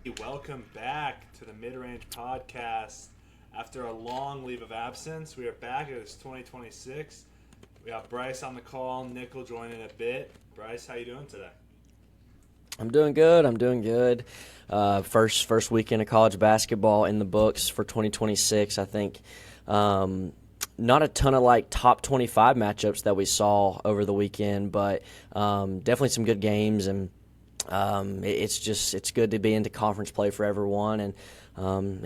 Welcome back to the Mid-Range Podcast. After a long leave of absence, we are back. It is 2026. We got Bryce on the call. Nick will join in a bit. Bryce, how you doing today? I'm doing good. First weekend of college basketball in the books for 2026. I think not a ton of top 25 matchups that we saw over the weekend, but definitely some good games, and it's good to be into conference play for everyone, and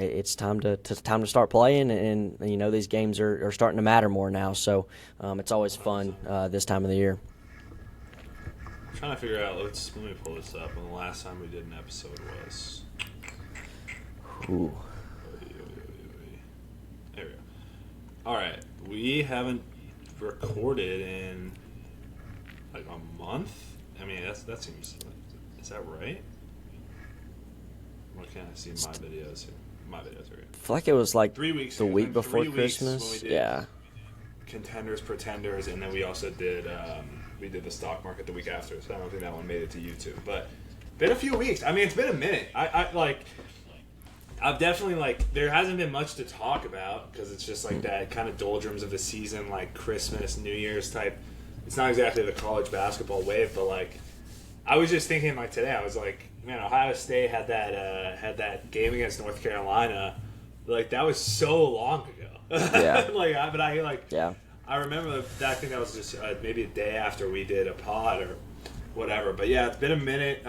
it's time to start playing, and these games are starting to matter more now. So it's always fun this time of the year. I'm trying to figure out. Let me pull this up. When the last time we did an episode was. Ooh. There we go. All right, we haven't recorded in like a month. I mean, that seems. Is that right? Why can't I see my videos here? My videos are here. I feel like it was like 3 weeks. the week before 3 weeks Christmas. when we did Yeah. Contenders, Pretenders, and then we also did we did the stock market the week after. So I don't think that one made it to YouTube, but been a few weeks. I mean, it's been a minute. I've definitely there hasn't been much to talk about because it's just that kind of doldrums of the season, like Christmas, New Year's type. It's not exactly the college basketball wave, but I was just thinking today. I was like, man, Ohio State had that game against North Carolina. That was so long ago. Yeah. Yeah. I remember that. I think that was just maybe a day after we did a pod or whatever. But yeah, it's been a minute.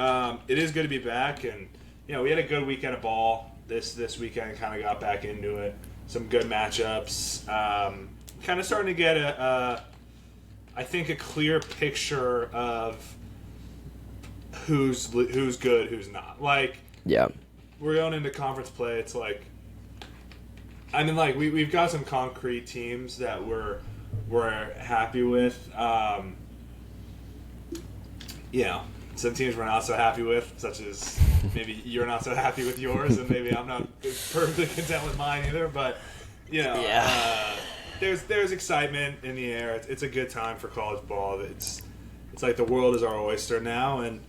It is good to be back, and we had a good weekend of ball this weekend. Kind of got back into it. Some good matchups. Kind of starting to get I think a clear picture of who's good, who's not. Yeah. We're going into conference play. It's we've got some concrete teams that we're happy with. Some teams we're not so happy with, such as maybe you're not so happy with yours, and maybe I'm not perfectly content with mine either. But there's excitement in the air. It's a good time for college ball. It's like the world is our oyster now, and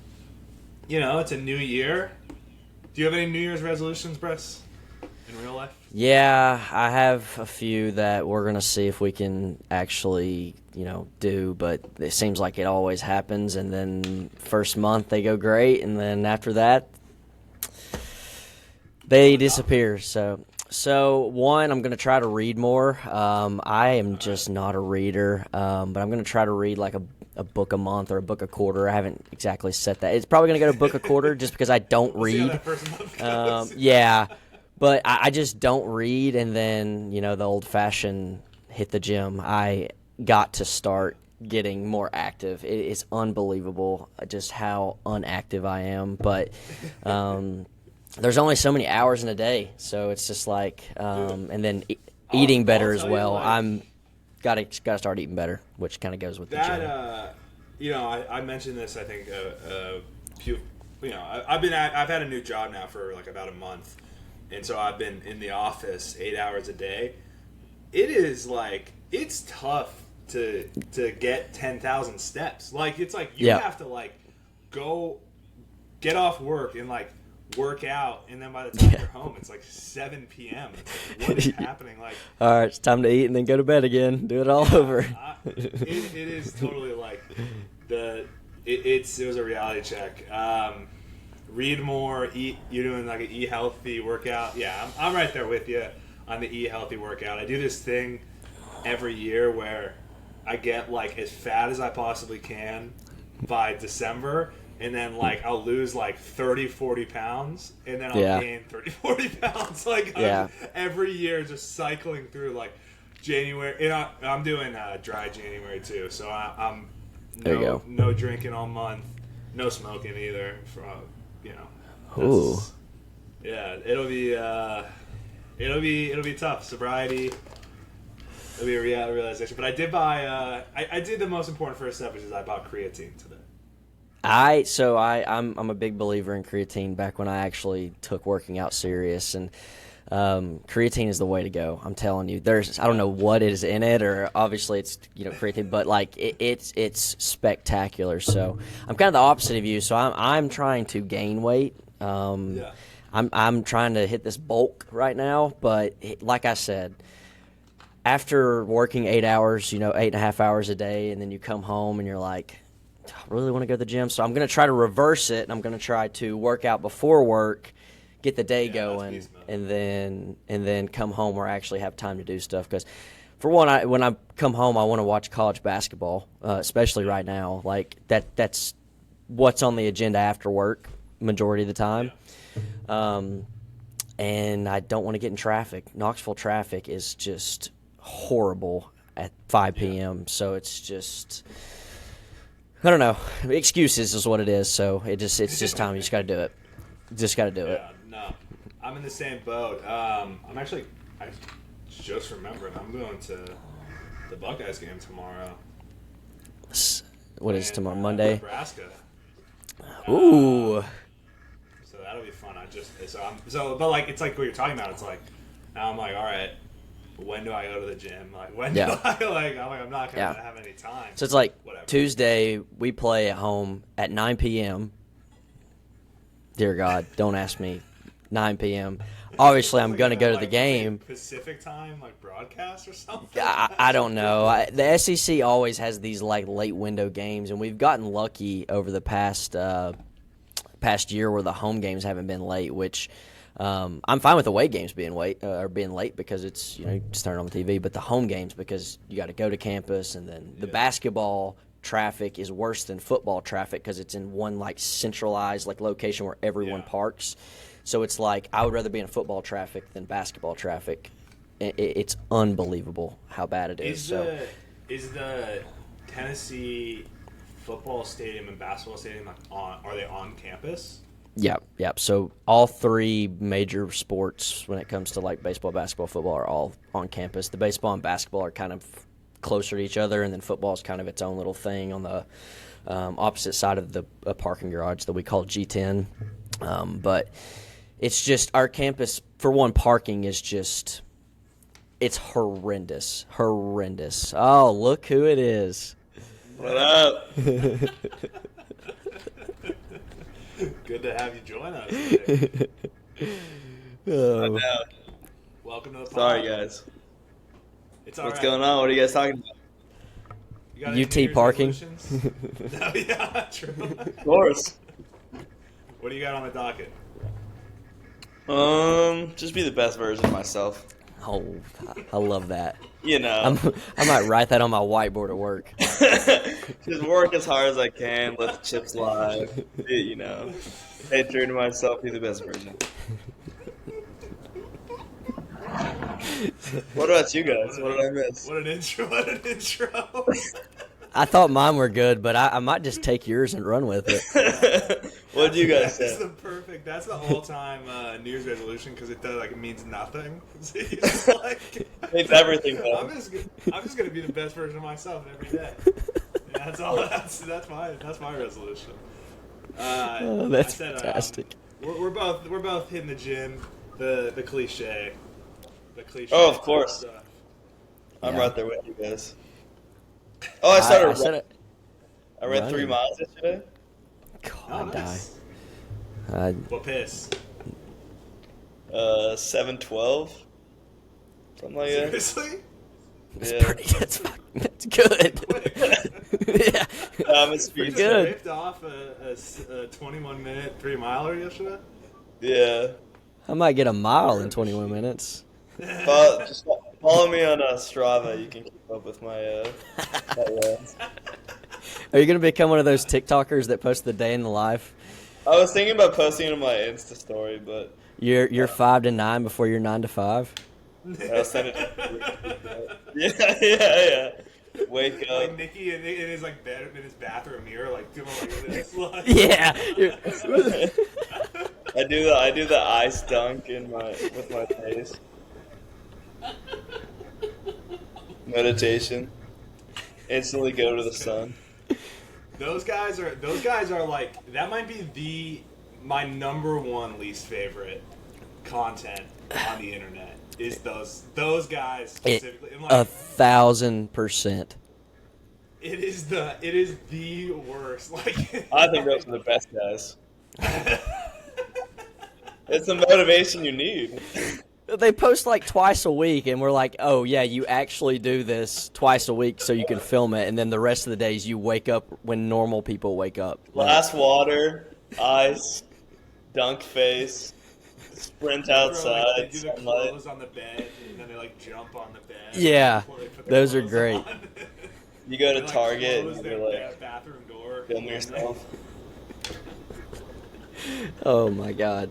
it's a new year. Do you have any New Year's resolutions, Bryce, in real life? Yeah, I have a few that we're going to see if we can actually, do, but it seems like it always happens, and then first month they go great, and then after that they disappear. So one, I'm going to try to read more. I am just not a reader, but I'm going to try to read a book a month or a book a quarter. I haven't exactly set that. It's probably going to go to book a quarter just because I don't read. See how that first month goes. Yeah. But I just don't read, and then, the old-fashioned hit the gym. I got to start getting more active. It is unbelievable just how unactive I am. But there's only so many hours in a day, so it's just and then eating better as well. I'm got to start eating better, which kind of goes with the gym. I mentioned this, I think, a few. I've had a new job now for about a month. And so I've been in the office 8 hours a day. It is it's tough to get 10,000 steps. You have to go get off work and work out, and then by the time you're home, it's 7 p.m. What is happening? All right, it's time to eat and then go to bed again. Do it all over. It is totally it was a reality check. Read more, eat. You're doing an eat healthy workout. Yeah, I'm right there with you on the eat healthy workout. I do this thing every year where I get as fat as I possibly can by December, and then I'll lose 30, 40 pounds, and then I'll gain 30, 40 pounds. Every year, just cycling through January. And I'm doing dry January too, so I'm no drinking all month, no smoking either. Ooh. Yeah, it'll be tough. Sobriety. It'll be a realization. But I did buy. I did the most important first step, which is I bought creatine today. I'm a big believer in creatine. Back when I actually took working out serious, and creatine is the way to go. I'm telling you. I don't know what is in it, or obviously it's creatine, but it's spectacular. So I'm kind of the opposite of you. So I'm trying to gain weight. I'm trying to hit this bulk right now, but like I said, after working 8 hours, 8.5 hours a day, and then you come home and you're like, I really want to go to the gym. So I'm going to try to reverse it, and I'm going to try to work out before work, get the day going, and then come home where I actually have time to do stuff. Because for one, when I come home, I want to watch college basketball, especially right now. Like that's what's on the agenda after work majority of the time. And I don't want to get in traffic. Knoxville traffic is just horrible at 5 p.m. So it's just, I don't know. Excuses is what it is. So it's just time. You just got to do it. Just got to do it. Yeah, no. I'm in the same boat. I just remembered I'm going to the Buckeyes game tomorrow. What is tomorrow? Monday? Nebraska. Ooh. So that'll be fun. But like it's like what you're talking about. It's like now I'm like, all right, when do I go to the gym? Like when do I'm not gonna have any time. So it's like whatever. Tuesday we play at home at 9 p.m. Dear God, don't ask me. 9 p.m. Obviously, I'm going to go to the game. Pacific time, like broadcast or something? I don't know. The SEC always has these like late window games, and we've gotten lucky over the past year where the home games haven't been late. Which I'm fine with the away games being late because it's you just turn it on the TV. But the home games because you got to go to campus, and then the basketball traffic is worse than football traffic because it's in one like centralized like location where everyone parks. So it's like I would rather be in football traffic than basketball traffic. It's unbelievable how bad it is. Is the Tennessee football stadium and basketball stadium are they on campus? Yep. So all three major sports when it comes to like baseball, basketball, football are all on campus. The baseball and basketball are kind of closer to each other, and then football is kind of its own little thing on the opposite side of the parking garage that we call G10. But it's just our campus, for one, parking is just – it's horrendous. Oh, look who it is. What up? Good to have you join us today. I know. Welcome to the pod. Sorry, guys. It's all What's right. going on? What are you guys talking about? You got any UT New Year's parking? resolutions? No, yeah, true. Of course. What do you got on the docket? Just be the best version of myself. Oh, I love that. You know. I might write that on my whiteboard at work. Just work as hard as I can, let the chips lie. Stay true to myself, be the best version. What about you guys? What did I miss? What an intro. I thought mine were good, but I might just take yours and run with it. What did you guys say? That's the all-time New Year's resolution because it means nothing. So you just, It's everything, though. I'm just gonna be the best version of myself every day. And that's all. That's my resolution. That's fantastic. We're both hitting the gym. The cliche. Oh, of course. Stuff. I'm right there with you guys. Oh, I ran 3 miles yesterday. God, nice. I die. What pace? 7:12. Something like that. Seriously? That's good. Yeah. I'm a speed. Pretty good. Ripped off a 21-minute 3-miler yesterday? Yeah. I might get a mile in 21 minutes. Just follow me on Strava. You can keep up with my runs. Are you going to become one of those TikTokers that post the day in the life? I was thinking about posting it on my Insta story, but You're 5 to 9 before you're 9 to 5. I'll send it. Yeah. Wake up. Like Nikki in his bed in his bathroom mirror, doing this. Yeah. I do the ice dunk with my face. Meditation. Instantly go to the sun. Those guys are that might be my number one least favorite content on the internet is those guys specifically. 1,000%. It is the worst. I think those are the best guys. It's the motivation you need. They post like twice a week, and we're like, oh, yeah, you actually do this twice a week so you can film it, and then the rest of the days you wake up when normal people wake up. Last water, ice, dunk face, sprint outside, They do the sunlight. clothes on the bed, and then they like jump on the bed. Yeah, before they put the those are clothes great. on. You go to They, like, Target close and their you're like, bathroom door. film yourself. Oh, my God.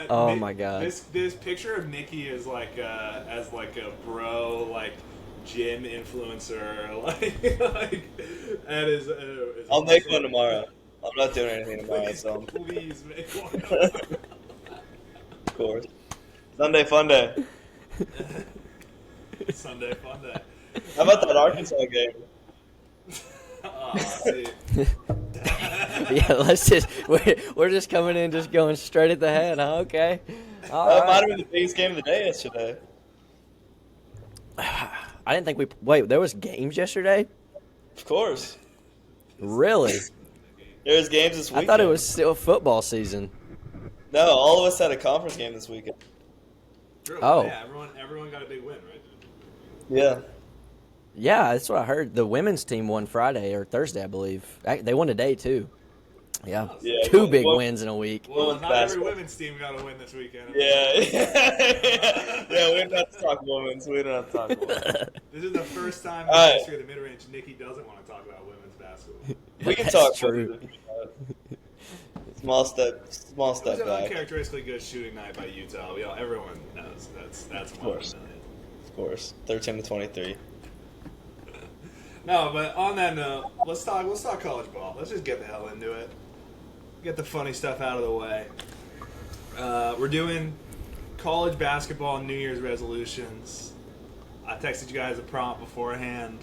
Oh, my God. This picture of Nikki is like as like a bro, like gym influencer, like that is. I'll make one tomorrow. I'm not doing anything tomorrow, so Please make one. of course. Sunday fun day. Sunday fun day. How about that Arkansas game? Oh, see. Yeah, we're just coming in, just going straight at the head, huh? Okay. All That might right. have been the biggest game of the day yesterday. I didn't think wait, there was games yesterday? Of course. Really? There's games this I weekend. thought it was still football season. No, all of us had a conference game this weekend. True. Oh. Yeah, everyone got a big win, right? Yeah. Yeah, that's what I heard. The women's team won Friday or Thursday, I believe. They won today, too. Yeah. Yeah, Two big well- wins in a week. Well, Women's not every basketball. women's team got a win this weekend. Yeah. Yeah, we don't have to talk women's. We don't have to talk women's. This is the first time in All the right. history of the mid-range Nikki doesn't want to talk about women's basketball. We can That's talk true. women's. Small step It was an back. uncharacteristically good shooting night by Utah. Everyone knows that's one course. of million. Of course. 13-23. No, but on that note, let's talk college ball. Let's just get the hell into it. Get the funny stuff out of the way. We're doing college basketball New Year's resolutions. I texted you guys a prompt beforehand.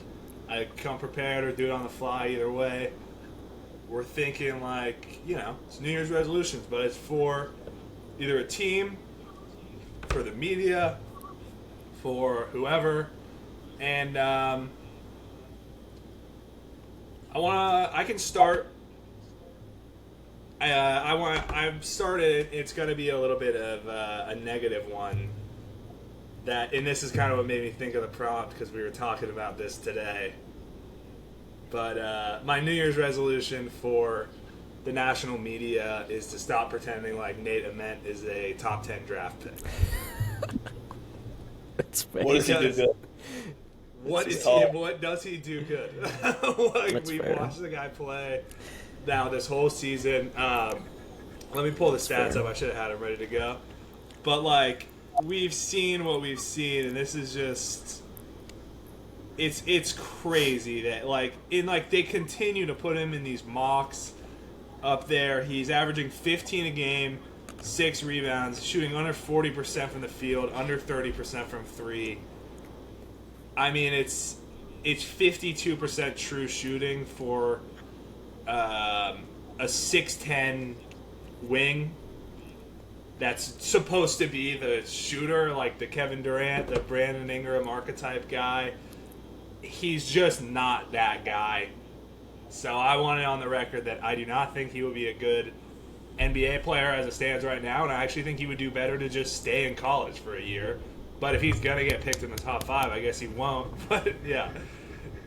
I come prepared or do it on the fly, either way. We're thinking like, it's New Year's resolutions, but it's for either a team, for the media, for whoever, and I can start. I've started. It's going to be a little bit of a negative one. And this is kind of what made me think of the prompt because we were talking about this today. But my New Year's resolution for the national media is to stop pretending like Nate Ament is a top 10 draft pick. That's What does he do Because- good? What does he do good? Like That's we fair. watched the guy play now this whole season. Let me pull the stats fair. up. I should have had him ready to go. But like we've seen what we've seen, and this is just it's crazy that they continue to put him in these mocks up there. He's averaging 15 a game, 6 rebounds, shooting under 40% from the field, under 30% from three. I mean, it's 52% true shooting for a 6'10" wing. That's supposed to be the shooter, like the Kevin Durant, the Brandon Ingram archetype guy. He's just not that guy. So I want it on the record that I do not think he will be a good NBA player as it stands right now, and I actually think he would do better to just stay in college for a year. But if he's going to get picked in the top 5, I guess he won't. But, yeah,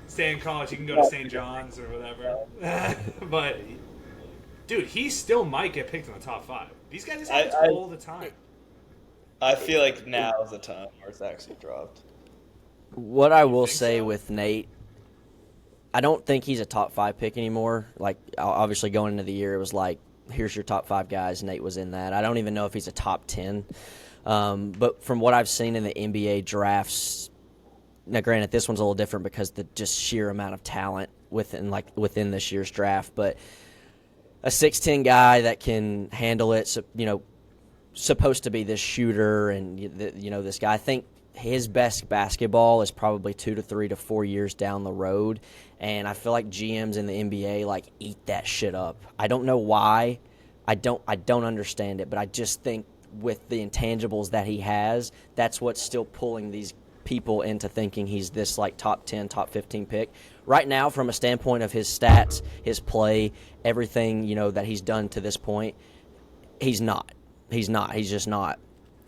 stay in college. He can go to St. John's or whatever. But, dude, he still might get picked in the top 5. These guys just happen all the time. I feel like now is the time where it's actually dropped. What I will think say so? with Nate, I don't think he's a top 5 pick anymore. Like, obviously going into the year, it was like, here's your top 5 guys. Nate was in that. I don't even know if he's a top 10. But from what I've seen in the NBA drafts, now granted this one's a little different because the just sheer amount of talent within this year's draft, but a 6'10" guy that can handle it, so, supposed to be this shooter and this guy. I think his best basketball is probably 2 to 3 to 4 years down the road, and I feel like GMs in the NBA eat that shit up. I don't know why. I don't understand it, but I just think with the intangibles that he has, that's what's still pulling these people into thinking he's this top 10, top 15 pick. Right now, from a standpoint of his stats, his play, everything that he's done to this point, he's not. He's not. He's just not.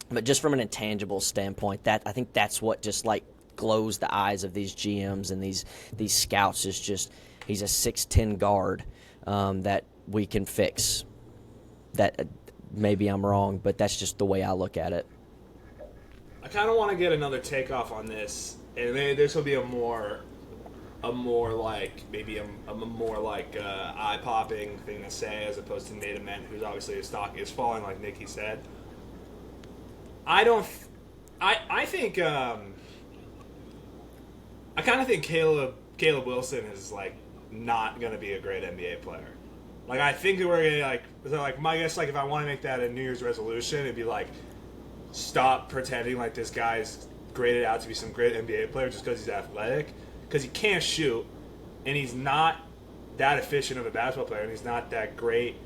But just from an intangible standpoint, I think that's what just like glows the eyes of these GMs and these scouts is just he's a 6'10" guard that we can fix. That maybe I'm wrong, but that's just the way I look at it. I kind of want to get another takeoff on this, and maybe this will be a more like eye popping thing to say as opposed to Nate Ament, who's obviously his stock is falling, like Nikki said. I think I kind of think Caleb Wilson is like not gonna be a great NBA player. Like I think we're gonna like my guess, like if I want to make that a New Year's resolution, it'd be like stop pretending like this guy's graded out to be some great NBA player just because he's athletic, because he can't shoot and he's not that efficient of a basketball player and he's not that great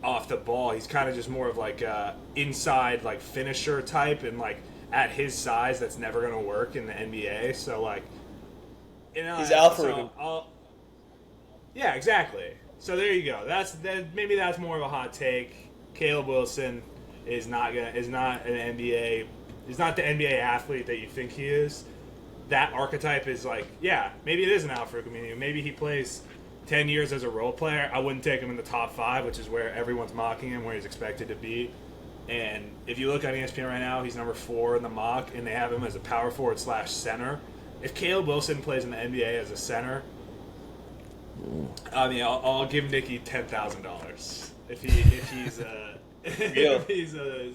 off the ball. He's kind of just more of like a inside like finisher type, and like at his size that's never going to work in the NBA. So like, you know, he's alpha. Yeah, exactly. So there you go. Maybe that's more of a hot take. Caleb Wilson is not an NBA. He's not the NBA athlete that you think he is. That archetype is like, yeah, maybe it is an alpha comedian. Maybe he plays 10 years as a role player. I wouldn't take him in the top 5, which is where everyone's mocking him, where he's expected to be. And if you look on ESPN right now, he's number 4 in the mock, and they have him as a power forward / center. If Caleb Wilson plays in the NBA as a center, I mean, I'll give Nicky $10,000 if he's a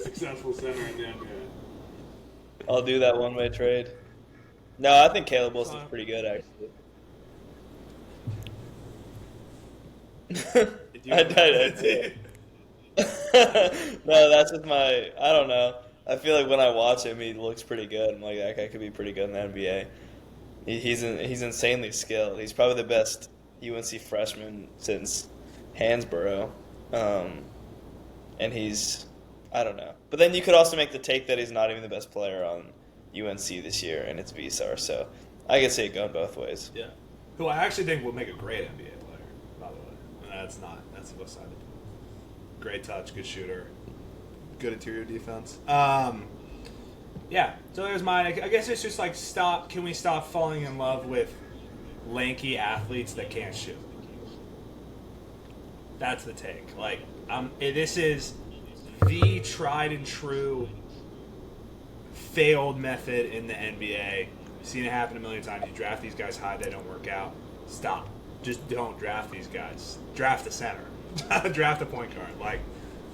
successful center in the NBA. I'll do that one-way trade. No, I think Caleb Wilson's pretty good, actually. I do. No, that's just I don't know. I feel like when I watch him, he looks pretty good. I'm like, that guy could be pretty good in the NBA. He's insanely skilled. He's probably the best UNC freshman since Hansborough. And he's, I don't know. But then you could also make the take that he's not even the best player on UNC this year, and it's Visar. So I could see it going both ways. Yeah. Who I actually think will make a great NBA player, by the way. And that's the flip side of it. Great touch, good shooter, good interior defense. Yeah, so there's mine. I guess it's just like can we stop falling in love with lanky athletes that can't shoot? That's the take. Like, this is the tried and true failed method in the NBA. You've seen it happen a million times. You draft these guys high, they don't work out. Stop. Just don't draft these guys. Draft a center. Draft a point guard. Like,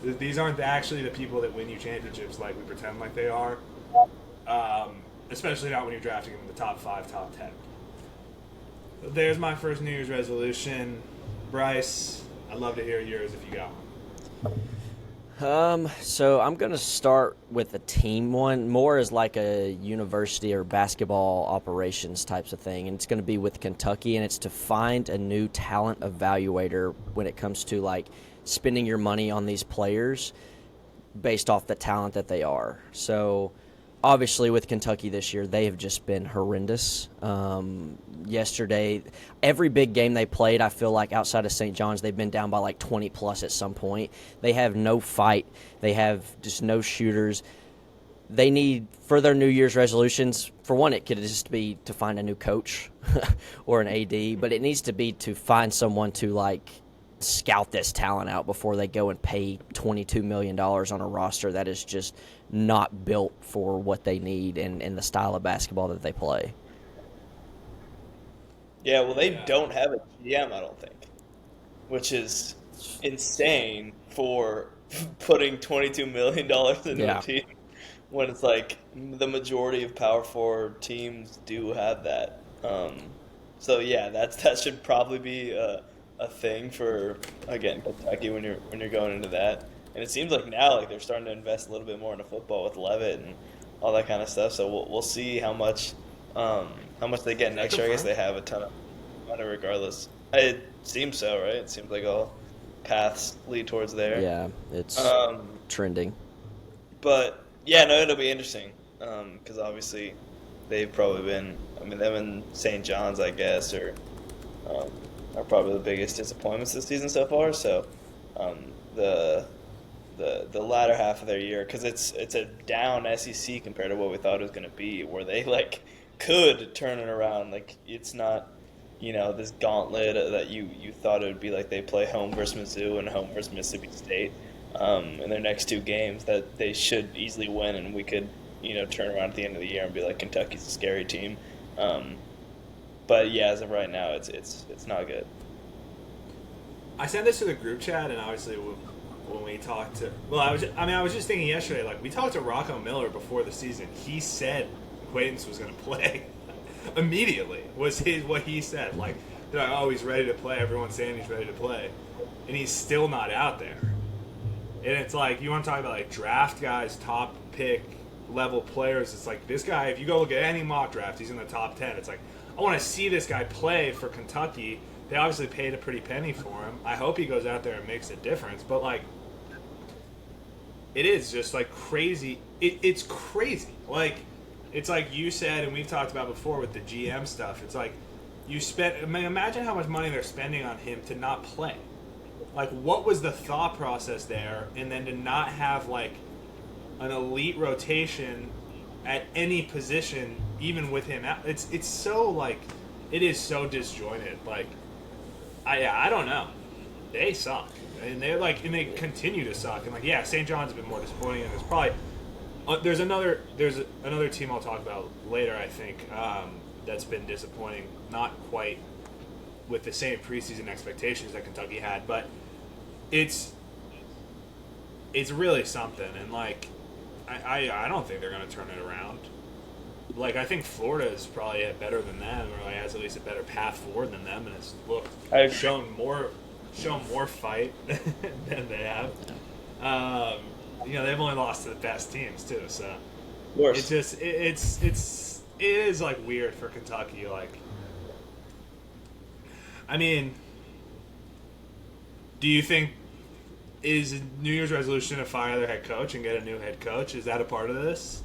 these aren't actually the people that win you championships like we pretend like they are. Especially not when you're drafting them in the top 5, top 10. So there's my first New Year's resolution. Bryce, I'd love to hear yours if you got one. So I'm going to start with a team one, more as like a university or basketball operations types of thing, and it's going to be with Kentucky, and it's to find a new talent evaluator when it comes to like spending your money on these players based off the talent that they are. So obviously with Kentucky this year, they have just been horrendous. Yesterday, every big game they played, I feel like outside of St. John's, they've been down by like 20-plus at some point. They have no fight. They have just no shooters. They need, for their New Year's resolutions, for one, it could just be to find a new coach or an AD, but it needs to be to find someone to like scout this talent out before they go and pay $22 million on a roster that is just not built for what they need and the style of basketball that they play. Yeah, well, they don't have a GM, I don't think, which is insane for putting $22 million into a team when it's like the majority of Power 4 teams do have that. So yeah, that should probably be a thing for, again, Kentucky when you're going into that. And it seems like now like they're starting to invest a little bit more into football with Levitt and all that kind of stuff. So we'll see how much they get next year. I guess they have a ton of money regardless. It seems so, right? It seems like all paths lead towards there. Yeah, it's trending. But yeah, no, it'll be interesting because obviously they've probably been. I mean, them and St. John's, I guess, are probably the biggest disappointments this season so far. So the the latter half of their year, because it's a down SEC compared to what we thought it was going to be, where they like could turn it around. Like it's not, this gauntlet that you thought it would be. Like they play home versus Mizzou and home versus Mississippi State in their next two games that they should easily win, and we could turn around at the end of the year and be like, Kentucky's a scary team. But yeah, as of right now, it's not good. I sent this to the group chat, and obviously when we talked to, I was just thinking yesterday, like we talked to Rocco Miller before the season. He said Quaintance was going to play immediately. Was what he said. Like, he's ready to play. Everyone's saying he's ready to play, and he's still not out there. And it's like, you want to talk about like draft guys, top pick level players. It's like this guy. If you go look at any mock draft, he's in the top 10. It's like, I want to see this guy play for Kentucky. They obviously paid a pretty penny for him. I hope he goes out there and makes a difference. But, like, it is just, like, crazy. It's crazy. Like, it's like you said, and we've talked about before with the GM stuff. It's like imagine how much money they're spending on him to not play. Like, what was the thought process there? And then to not have, like, an elite rotation at any position, even with him out. It's so, like, it is so disjointed. Like, I don't know. They suck, and they continue to suck. And like, St. John's has been more disappointing, and there's probably there's another team I'll talk about later. I think that's been disappointing, not quite with the same preseason expectations that Kentucky had, but it's really something. And like, I don't think they're going to turn it around. Like, I think Florida is probably better than them, or like has at least a better path forward than them, and it's shown more fight than they have. They've only lost to the best teams too, so it's just it is like weird for Kentucky. Like, I mean, do you think is New Year's resolution to fire their head coach and get a new head coach? Is that a part of this?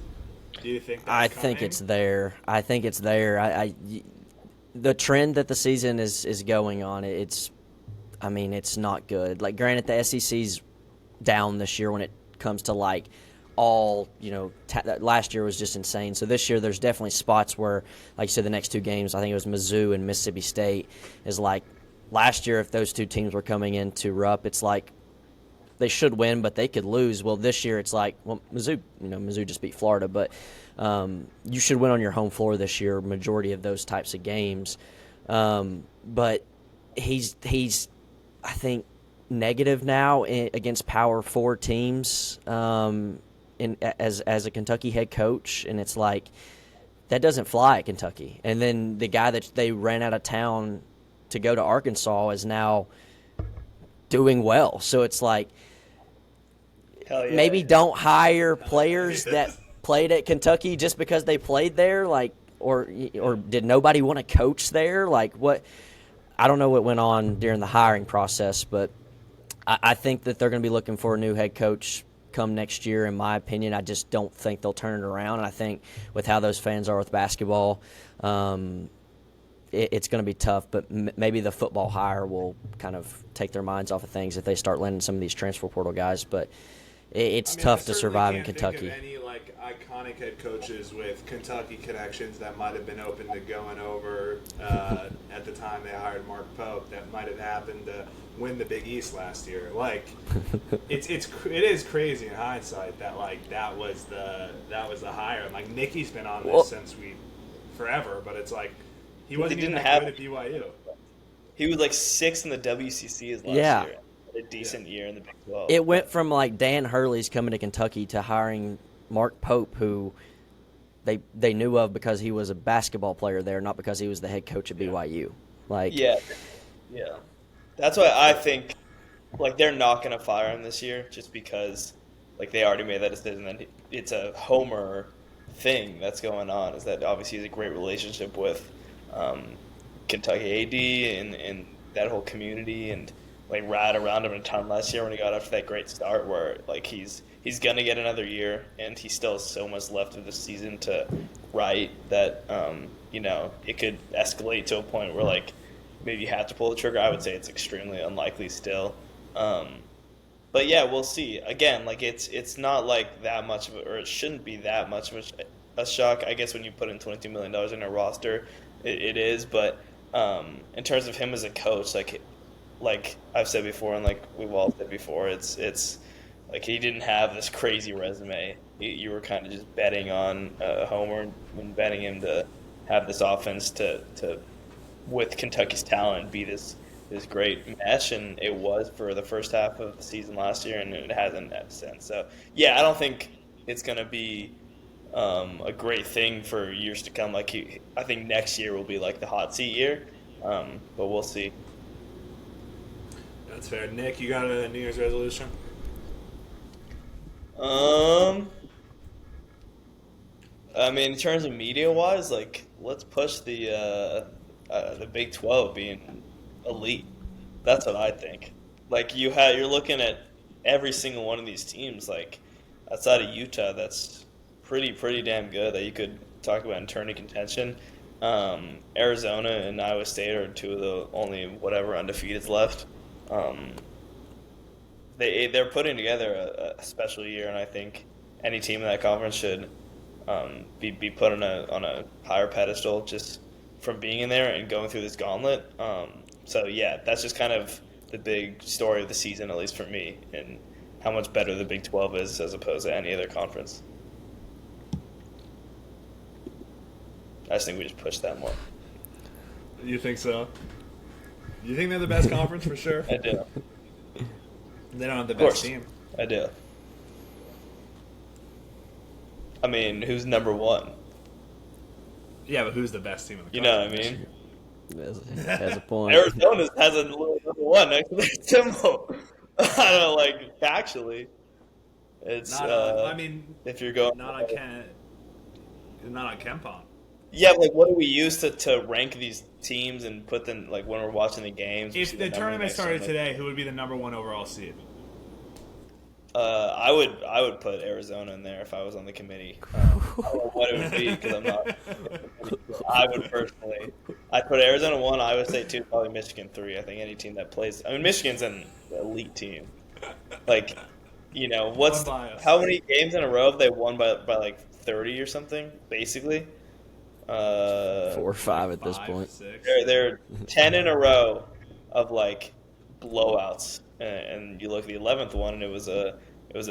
Do you think that's think it's there. I think it's there. The trend that the season is going on, it's not good. Like, granted, the SEC's down this year when it comes to, like, all, last year was just insane. So this year there's definitely spots where, like you said, the next two games, I think it was Mizzou and Mississippi State, is like, last year if those two teams were coming into Rupp, it's like, they should win, but they could lose. Well, this year it's like, Mizzou just beat Florida, but you should win on your home floor this year, majority of those types of games. But he's I think, negative now against Power 4 teams as a Kentucky head coach, and it's like, that doesn't fly at Kentucky. And then the guy that they ran out of town to go to Arkansas is now doing well. So it's like, maybe don't hire players that played at Kentucky just because they played there, like, or did nobody want to coach there? Like, what? I don't know what went on during the hiring process, but I think that they're going to be looking for a new head coach come next year, in my opinion. I just don't think they'll turn it around. And I think with how those fans are with basketball, it's going to be tough, but maybe the football hire will kind of take their minds off of things if they start landing some of these transfer portal guys. But it's tough to survive in Kentucky. Think of any like iconic head coaches with Kentucky connections that might have been open to going over at the time they hired Mark Pope. That might have happened to win the Big East last year. Like, it is crazy in hindsight that like that was the hire. And like Nicky's been on this since forever, but it's like he wasn't even that good at BYU. He was like 6th in the WCC his last year. A decent year in the Big 12. It went from like Dan Hurley's coming to Kentucky to hiring Mark Pope, who they knew of because he was a basketball player there, not because he was the head coach at BYU. Like, yeah. That's why I think like they're not going to fire him this year, just because like they already made that decision. And it's a homer thing that's going on. Is that obviously he has a great relationship with Kentucky AD and that whole community, and like ride around him a ton last year when he got off to that great start, where like he's gonna get another year, and he still has so much left of the season to write that it could escalate to a point where like maybe you have to pull the trigger. I would say it's extremely unlikely still, but But yeah, we'll see. Again, like it's not like that much of a, or it shouldn't be that much of a shock. I guess when you put in $22 million in a roster, it is. But in terms of him as a coach, like I've said before, and like we've all said before, it's like he didn't have this crazy resume. You were kind of just betting on Homer and betting him to have this offense to with Kentucky's talent be this great mesh, and it was for the first half of the season last year, and it hasn't since. So yeah, I don't think it's going to be a great thing for years to come. I think next year will be like the hot seat year, but we'll see. That's fair. Nick, you got a New Year's resolution? I mean, in terms of media-wise, like let's push the Big 12 being elite. That's what I think. Like you're looking at every single one of these teams, like outside of Utah, that's pretty damn good that you could talk about in tourney contention. Arizona and Iowa State are two of the only whatever undefeateds left. They're putting together a special year, and I think any team in that conference should be put on a higher pedestal just from being in there and going through this gauntlet. So yeah, that's just kind of the big story of the season, at least for me, and how much better the Big 12 is as opposed to any other conference. I just think we just push that more. You think so? You think they're the best conference for sure? I do. They don't have the best team. I do. I mean, who's number one? Yeah, but who's the best team in the You know conference? what I mean? Has a point. Arizona has a little number one next to their symbol. I don't know, like factually, it's. I mean, if you're going, not on KenPom. Yeah, like what do we use to rank these teams and put them like when we're watching the games? If the tournament started today, who would be the number one overall seed? I would put Arizona in there if I was on the committee. I don't know what it would be because I'm not. I would personally. I'd put Arizona 1, Iowa State 2, probably Michigan 3. I think any team that plays. I mean, Michigan's an elite team. Like, you know, how many games in a row have they won by like 30 or something? Basically. 4 or 5 at this point. They're 10 in a row of like blowouts, and you look at the 11th one, and it was a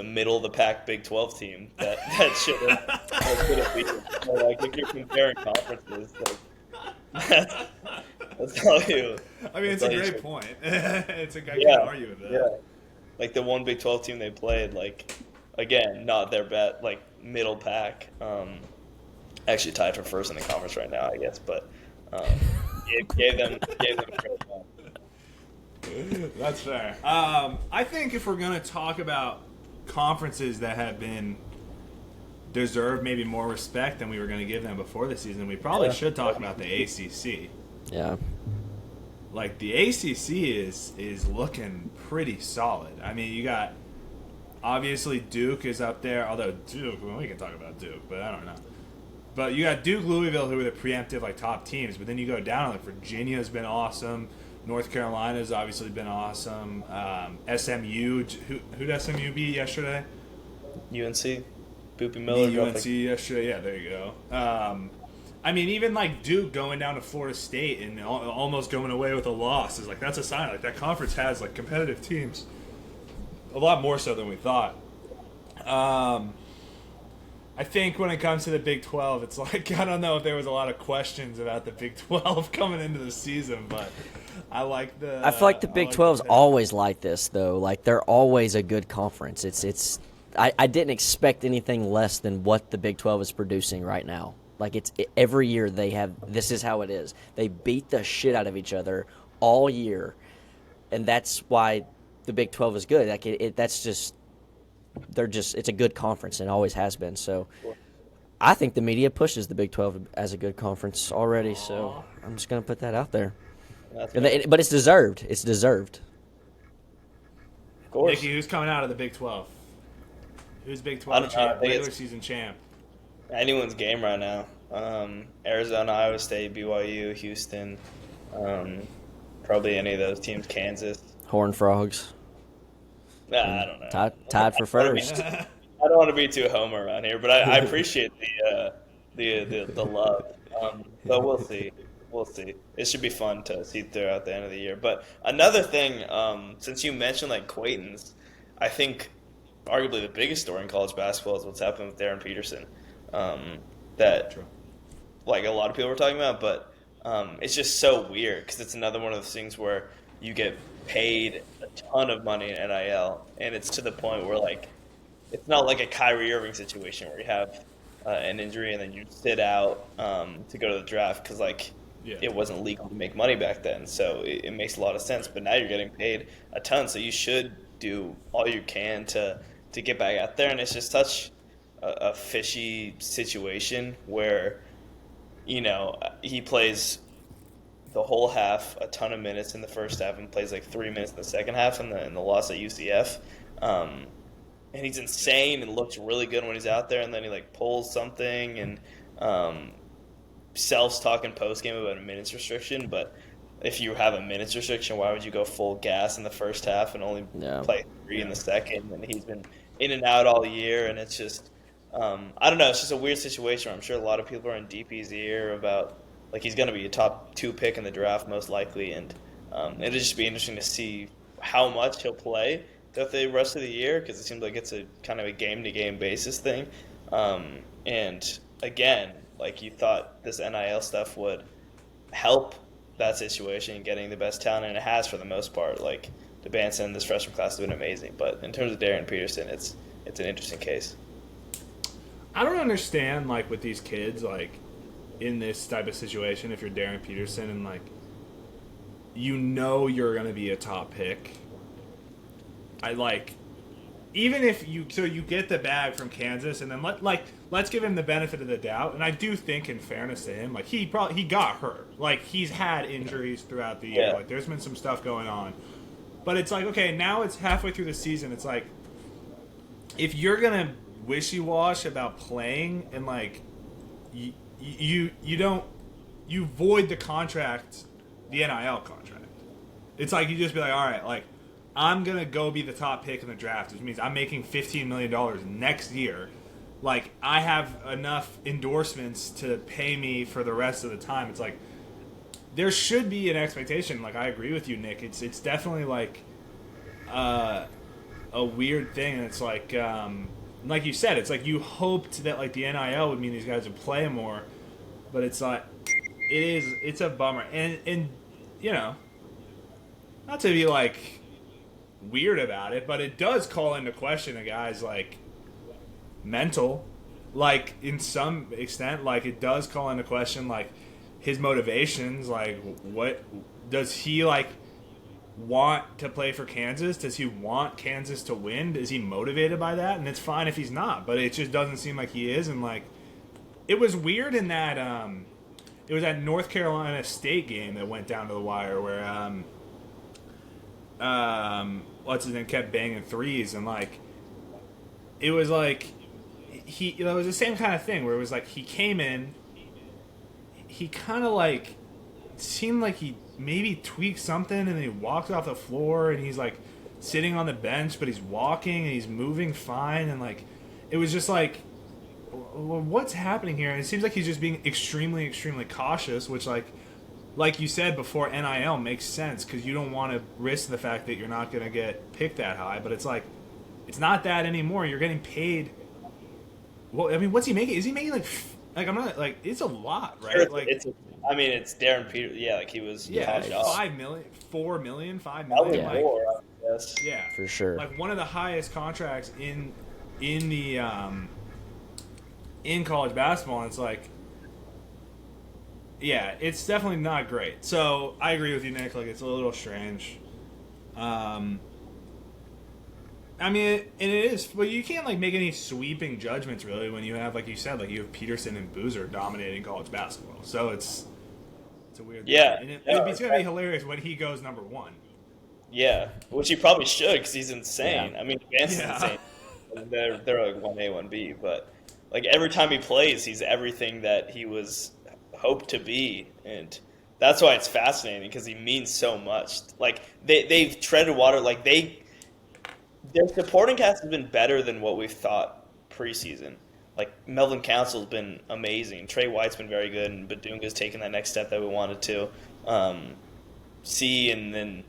middle of the pack Big 12 team that should have beaten. So, like if you're comparing conferences, like, that's all you. I mean, it's a great point. It's a guy can't argue with that. Yeah, like the one Big 12 team they played, like again, not their bet, like middle pack. Actually tied for first in the conference right now, I guess, but gave them a great time. That's fair. I think if we're going to talk about conferences that have been deserved maybe more respect than we were going to give them before the season, we probably should talk about the ACC. Yeah. Like, the ACC is looking pretty solid. I mean, you got, obviously, Duke is up there, although Duke, well, we can talk about Duke, but I don't know. But you got Duke, Louisville, who are the preemptive, like, top teams. But then you go down, like, Virginia's been awesome. North Carolina's obviously been awesome. SMU, who'd SMU beat yesterday? UNC. Boopy Miller. UNC yesterday, yeah, there you go. I mean, even, like, Duke going down to Florida State and almost going away with a loss is, like, that's a sign. Like, that conference has, like, competitive teams. A lot more so than we thought. I think when it comes to the Big 12, it's like, I don't know if there was a lot of questions about the Big 12 coming into the season, but I like the... I feel like the Big 12's always like this, though. Like, they're always a good conference. I didn't expect anything less than what the Big 12 is producing right now. Like, every year they have... This is how it is. They beat the shit out of each other all year, and that's why the Big 12 is good. Like, that's just... it's a good conference and always has been. So I think the media pushes the Big 12 as a good conference already. So I'm just going to put that out there. But it's deserved. It's deserved. Of course. Nikki, who's coming out of the Big 12? Who's Big 12 champ? Regular season champ? Anyone's game right now. Arizona, Iowa State, BYU, Houston. Probably any of those teams. Kansas. Horned Frogs. Nah, I don't know. Tied for first. I don't want to be too homer around here, but I appreciate the love. But we'll see. We'll see. It should be fun to see throughout the end of the year. But another thing, since you mentioned like Quayton's, I think arguably the biggest story in college basketball is what's happened with Darren Peterson. That True. like a lot of people were talking about, but it's just so weird because it's another one of those things where you get paid a ton of money in NIL, and it's to the point where like it's not like a Kyrie Irving situation where you have an injury and then you sit out to go to the draft because like Yeah. it wasn't legal to make money back then, so it makes a lot of sense. But now you're getting paid a ton, so you should do all you can to get back out there, and it's just such a fishy situation where he plays the whole half, a ton of minutes in the first half, and plays like 3 minutes in the second half in the loss at UCF. And he's insane and looks really good when he's out there, and then he like pulls something and self's talking post game about a minutes restriction. But if you have a minutes restriction, why would you go full gas in the first half and only play 3 in the second? And he's been in and out all year, and it's just I don't know. It's just a weird situation. I'm sure a lot of people are in DP's ear about like he's going to be a top 2 pick in the draft most likely, and it'll just be interesting to see how much he'll play throughout the rest of the year because it seems like it's a kind of a game-to-game basis thing. And again, like you thought this NIL stuff would help that situation and getting the best talent, and it has for the most part. Like DeBanson, this freshman class has been amazing, but in terms of Darren Peterson, it's an interesting case. I don't understand, like, with these kids, like, in this type of situation, if you're Darren Peterson and, like, you're going to be a top pick. Even if you get the bag from Kansas, and then let's give him the benefit of the doubt. And I do think, in fairness to him, like, he got hurt. Like, he's had injuries throughout the year. Yeah. Like, there's been some stuff going on. But it's like, okay, now it's halfway through the season. It's like, if you're going to wishy-wash about playing and like you void the contract, the NIL contract. It's like you just be like, all right, like I'm gonna go be the top pick in the draft, which means I'm making $15 million next year. Like I have enough endorsements to pay me for the rest of the time. It's like there should be an expectation. Like I agree with you, Nick. It's definitely like a weird thing, and it's like you said, it's like you hoped that like the NIL would mean these guys would play more, but it's like it's a bummer. And not to be like weird about it, but it does call into question a guy's like mental, like in some extent, like it does call into question like his motivations, like what does he like want to play for Kansas? Does he want Kansas to win? Is he motivated by that? And it's fine if he's not, but it just doesn't seem like he is. And like it was weird in that it was that North Carolina State game that went down to the wire where what's his name kept banging threes, and like it was like it was the same kind of thing where it was like he came in, he kind of like seemed like he maybe tweaked something, and then he walked off the floor, and he's like sitting on the bench, but he's walking and he's moving fine, and like it was just like, what's happening here? And it seems like he's just being extremely, extremely cautious, which like you said before, NIL makes sense because you don't want to risk the fact that you're not going to get picked that high. But it's like it's not that anymore. You're getting paid. Well, I mean, what's he making? Is he making like I'm not like it's a lot, right? Sure, like it's Darren Peter. Yeah, like he was. yeah, top $5 million, $4 million, $5 Probably million. Like, more, I guess. yeah, For sure. Like one of the highest contracts in the in college basketball, and it's like, yeah, it's definitely not great. So I agree with you, Nick. Like it's a little strange. I mean, and it is, but you can't like make any sweeping judgments really when you have, like you said, like you have Peterson and Boozer dominating college basketball. So it's a weird Yeah. thing. And it's gonna be hilarious when he goes number one. Yeah, which he probably should because he's insane. Yeah. I mean, Vance is insane. They're like 1A, 1B, but like every time he plays, he's everything that he was hoped to be, and that's why it's fascinating because he means so much. Like they've treaded water. Like they their supporting cast has been better than what we've thought preseason. Like Melvin Council's been amazing. Trey White's been very good, and Badunga's taken that next step that we wanted to see. And then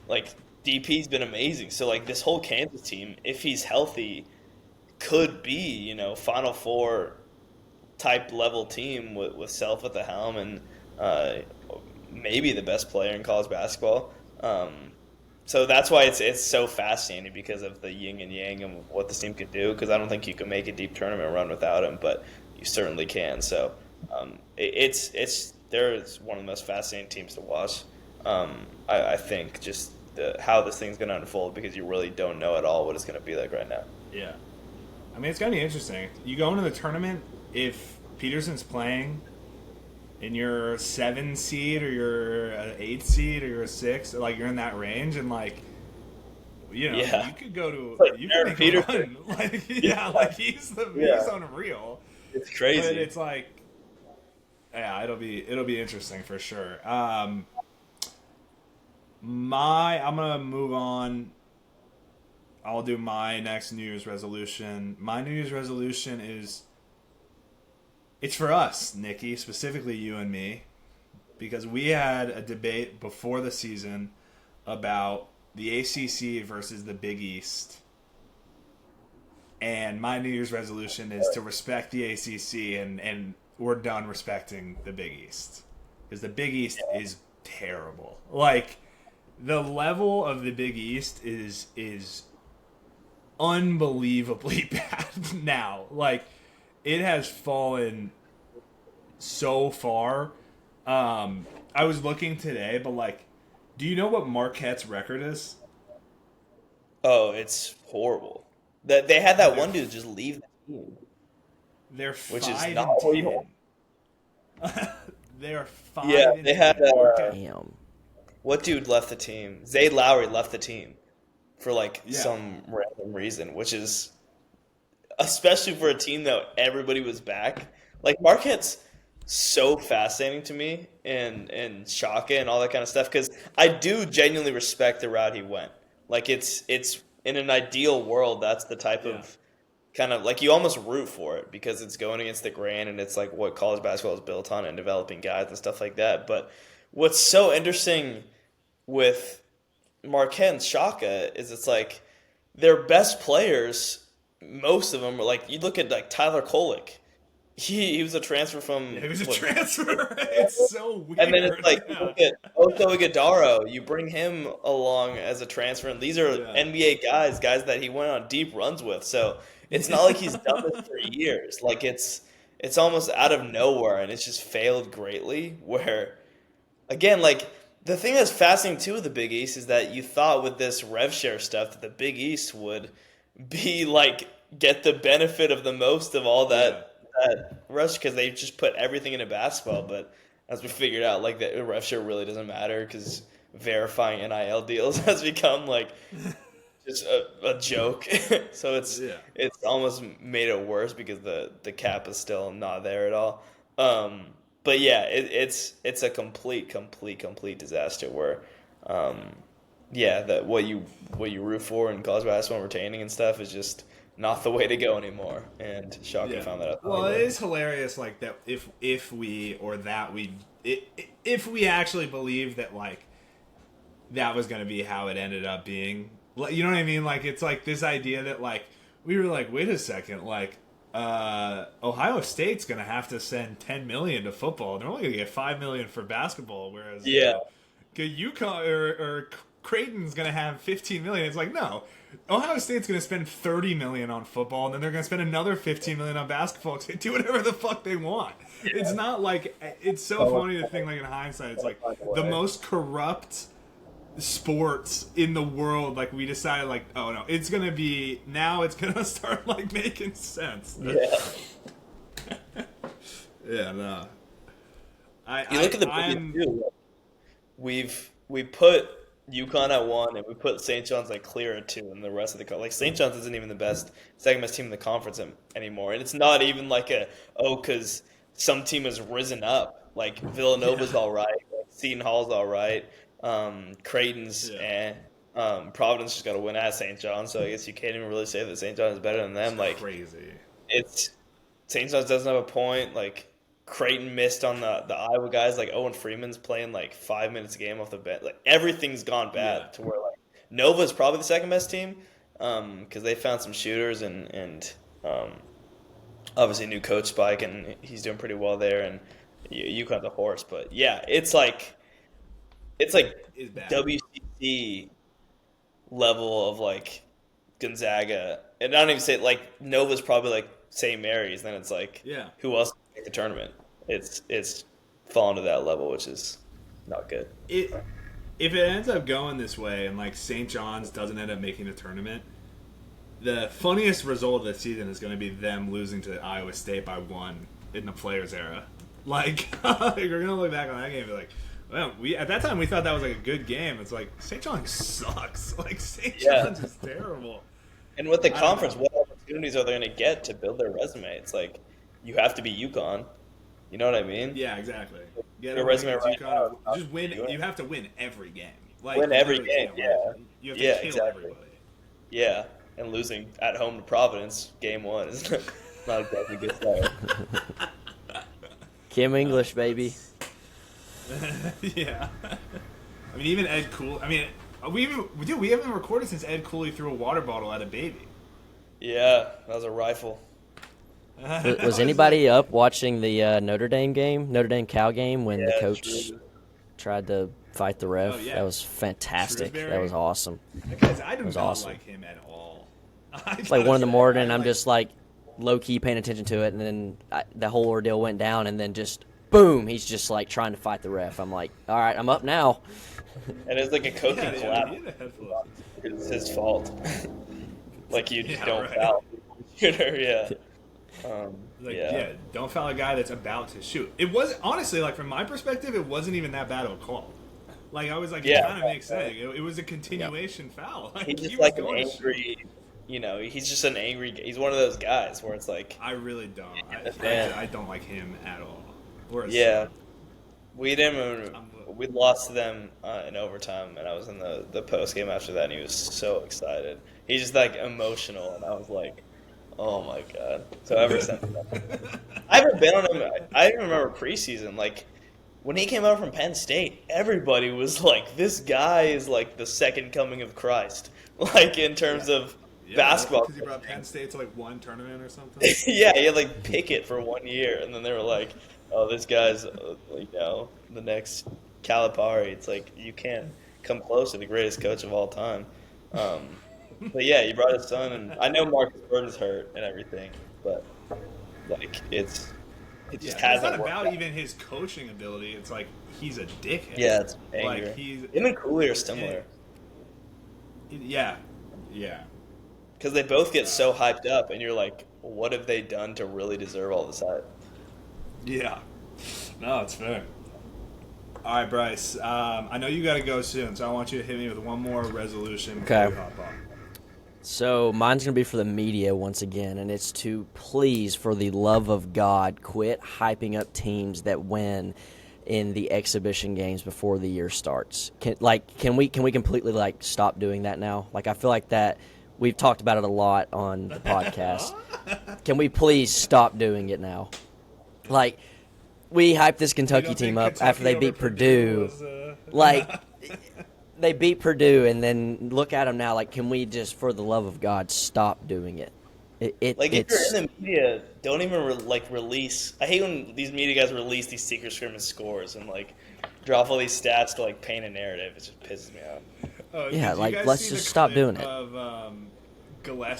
like DP's been amazing. So like this whole Kansas team, if he's healthy, could be Final Four type level team with Self at the helm and maybe the best player in college basketball. So that's why it's so fascinating because of the yin and yang and what this team could do. Because I don't think you can make a deep tournament run without him, but you certainly can. So they're one of the most fascinating teams to watch. I think just how this thing's going to unfold because you really don't know at all what it's going to be like right now. Yeah. I mean, it's going to be interesting. You go into the tournament, if Peterson's playing and you're a 7 seed or you're an 8 seed or you're a 6, like you're in that range and you could go to you can make Peterson. A run. He's unreal. It's crazy. But it's like it'll be interesting for sure. I'm gonna move on. I'll do my next New Year's resolution. My New Year's resolution it's for us, Nikki, specifically you and me, because we had a debate before the season about the ACC versus the Big East. And my New Year's resolution is to respect the ACC, and we're done respecting the Big East. Because the Big East is terrible. Like, the level of the Big East is unbelievably bad now. Like, it has fallen so far. I was looking today, but do you know what Marquette's record is? Oh, it's horrible. That they had that one dude just leave the team. They're 5-10. They're 5. Yeah, they had. Damn. What dude left the team? Zayd Lowry left the team for some random reason, which is especially for a team that everybody was back. Like Marquette's so fascinating to me and Shaka and all that kind of stuff because I do genuinely respect the route he went. Like it's in an ideal world, that's the type of kind of like you almost root for it because it's going against the grain and it's like what college basketball is built on and developing guys and stuff like that. But what's so interesting with Marquette and Shaka is it's like their best players, most of them are like you look at Tyler Kolek. He was a transfer from. It was a transfer. It's so weird. And then it's like you look at Oso Iguodaro. You bring him along as a transfer, and these are NBA guys that he went on deep runs with. So it's not like he's done this for years. Like it's almost out of nowhere, and it's just failed greatly. Where again, like the thing that's fascinating too with the Big East is that you thought with this rev share stuff that the Big East would be get the benefit of the most of all that. That rush because they just put everything into basketball, but as we figured out, the ref share really doesn't matter because verifying NIL deals has become just a joke. So it's almost made it worse because the cap is still not there at all. But yeah, it's a complete disaster where that what you root for in college basketball and retaining and stuff is just not the way to go anymore, and Shaka found that out. Well, it is hilarious, that if we actually believe that that was going to be how it ended up being, you know what I mean? It's this idea that we were wait a second, Ohio State's going to have to send $10 million to football. They're only going to get $5 million for basketball, whereas UConn or Creighton's going to have $15 million. It's no. Ohio State's going to spend $30 million on football, and then they're going to spend another $15 million on basketball. They do whatever the fuck they want. It's not it's so funny to think in hindsight. It's the most corrupt sports in the world. We decided oh no, it's going to be now. It's going to start making sense. Yeah. Yeah. No. You look at the Big East. We put UConn at 1, and we put St. John's clear at 2, and the rest of the St. John's isn't even the second best team in the conference anymore, and it's not even because some team has risen up. Villanova's all right, Seton Hall's all right, Creighton's Providence just got to win at St. John, so I guess you can't even really say that St. John is better than them. Like Crazy. it's St. John's doesn't have a point. Like Creighton missed on the Iowa guys. Like Owen Freeman's playing like 5 minutes a game off the bench. Like everything's gone bad to where like Nova's probably the second best team because they found some shooters and obviously new coach Spike and he's doing pretty well there and UConn's a horse. But yeah, it's like WCC level of like Gonzaga, and I don't even say like Nova's probably like St. Mary's. Then it's like, who else can make the tournament? It's fallen to that level, which is not good. If it ends up going this way, and like St. John's doesn't end up making the tournament, the funniest result of the season is going to be them losing to Iowa State by 1 in the Players era. Like we're going to look back on that game and be like, well, at that time we thought that was like a good game. It's like St. John's sucks. Like St. John's is terrible. And with the conference, what opportunities are they going to get to build their resume? It's like you have to be UConn. You know what I mean? Yeah, exactly. Get a resume right now. Just win. You have to win every game. Like, win every game. Yeah. You have to kill everybody. Yeah, and losing at home to Providence, game 1 is not exactly a good start. Kim English, baby. Yeah. I mean, even Ed Cooley. I mean, we haven't recorded since Ed Cooley threw a water bottle at a baby. Yeah, that was a rifle. Was anybody up watching the Notre Dame Cal game when the coach tried to fight the ref? Oh, yeah. That was fantastic. Shrewsbury? That was awesome. Guys, I do not awesome. like him at all. It's like 1 in the morning, and I'm just like low-key paying attention to it, and then the whole ordeal went down, and then just boom, he's just like trying to fight the ref. I'm like, all right, I'm up now. And it's like a coaching collapse. It's his fault. Like you just don't foul. Yeah. Don't foul a guy that's about to shoot. It was honestly like from my perspective, it wasn't even that bad of a call. Like I was like, it kind of makes sense. It was a continuation foul. Like, he's just like an angry. He's just an angry. He's one of those guys where it's like I really don't. I don't like him at all. We lost to them in overtime, and I was in the post game after that, and he was so excited. He's just like emotional, and I was like, oh my god. So ever since then, I haven't been on him. I even remember preseason, like when he came out from Penn State, everybody was like, this guy is like the second coming of Christ, like in terms of basketball. Because he brought Penn State to like one tournament or something. Yeah, he had like Pickett for 1 year, and then they were like, oh, this guy's the next Calipari. It's like you can't come close to the greatest coach of all time. But yeah, he brought his son, and I know Marcus Burton's hurt and everything, but like it just hasn't it's not worked about out. even his coaching ability. It's like he's a dickhead. Yeah, it's angry. Like him and Cooley are similar. Yeah. Because they both get so hyped up, and you're like, what have they done to really deserve all this hype? Yeah. No, it's fair. All right, Bryce. I know you got to go soon, so I want you to hit me with one more resolution before we hop on. So mine's going to be for the media once again, and it's to please, for the love of God, quit hyping up teams that win in the exhibition games before the year starts. Can we completely stop doing that now? Like I feel like that we've talked about it a lot on the podcast. Can we please stop doing it now? Like we hyped this Kentucky team up after they beat Purdue. They beat Purdue, and then look at them now. Like, can we just, for the love of God, stop doing it? If you're in the media, don't even release. I hate when these media guys release these secret scrimmage scores and drop all these stats to paint a narrative. It just pisses me off. Let's just stop doing it. Of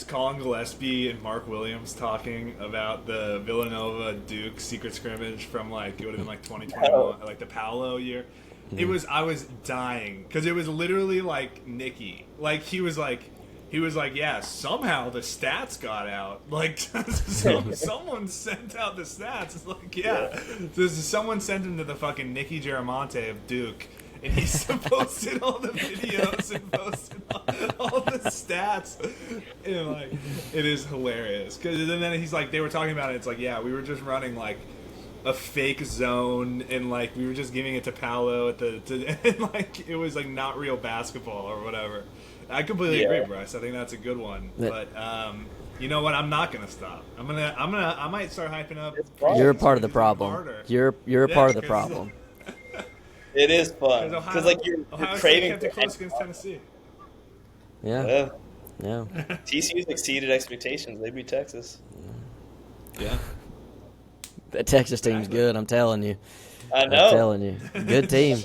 Colin Gillespie and Mark Williams talking about the Villanova Duke secret scrimmage from it would have been 2021, the Paolo year. I was dying because it was literally like Nicky. He was like, yeah, somehow the stats got out. Someone sent out the stats. It's like, yeah. Someone sent him to the fucking Nicky Giramonte of Duke, and he posted all the videos and posted all the stats. And it is hilarious because then he's like, they were talking about it. It's like, yeah, we were just running a fake zone, and like we were just giving it to Paolo and like it was like not real basketball or whatever. I completely agree, Bryce. I think that's a good one. But you know what? I'm not gonna stop. I might start hyping up. You're a part of the problem. You're a part of the problem. It is fun because like you're craving. Kept it close against Tennessee. Yeah. TCU's exceeded expectations. They beat Texas. Yeah. That Texas team's good. I'm telling you. I know. I'm telling you. Good team.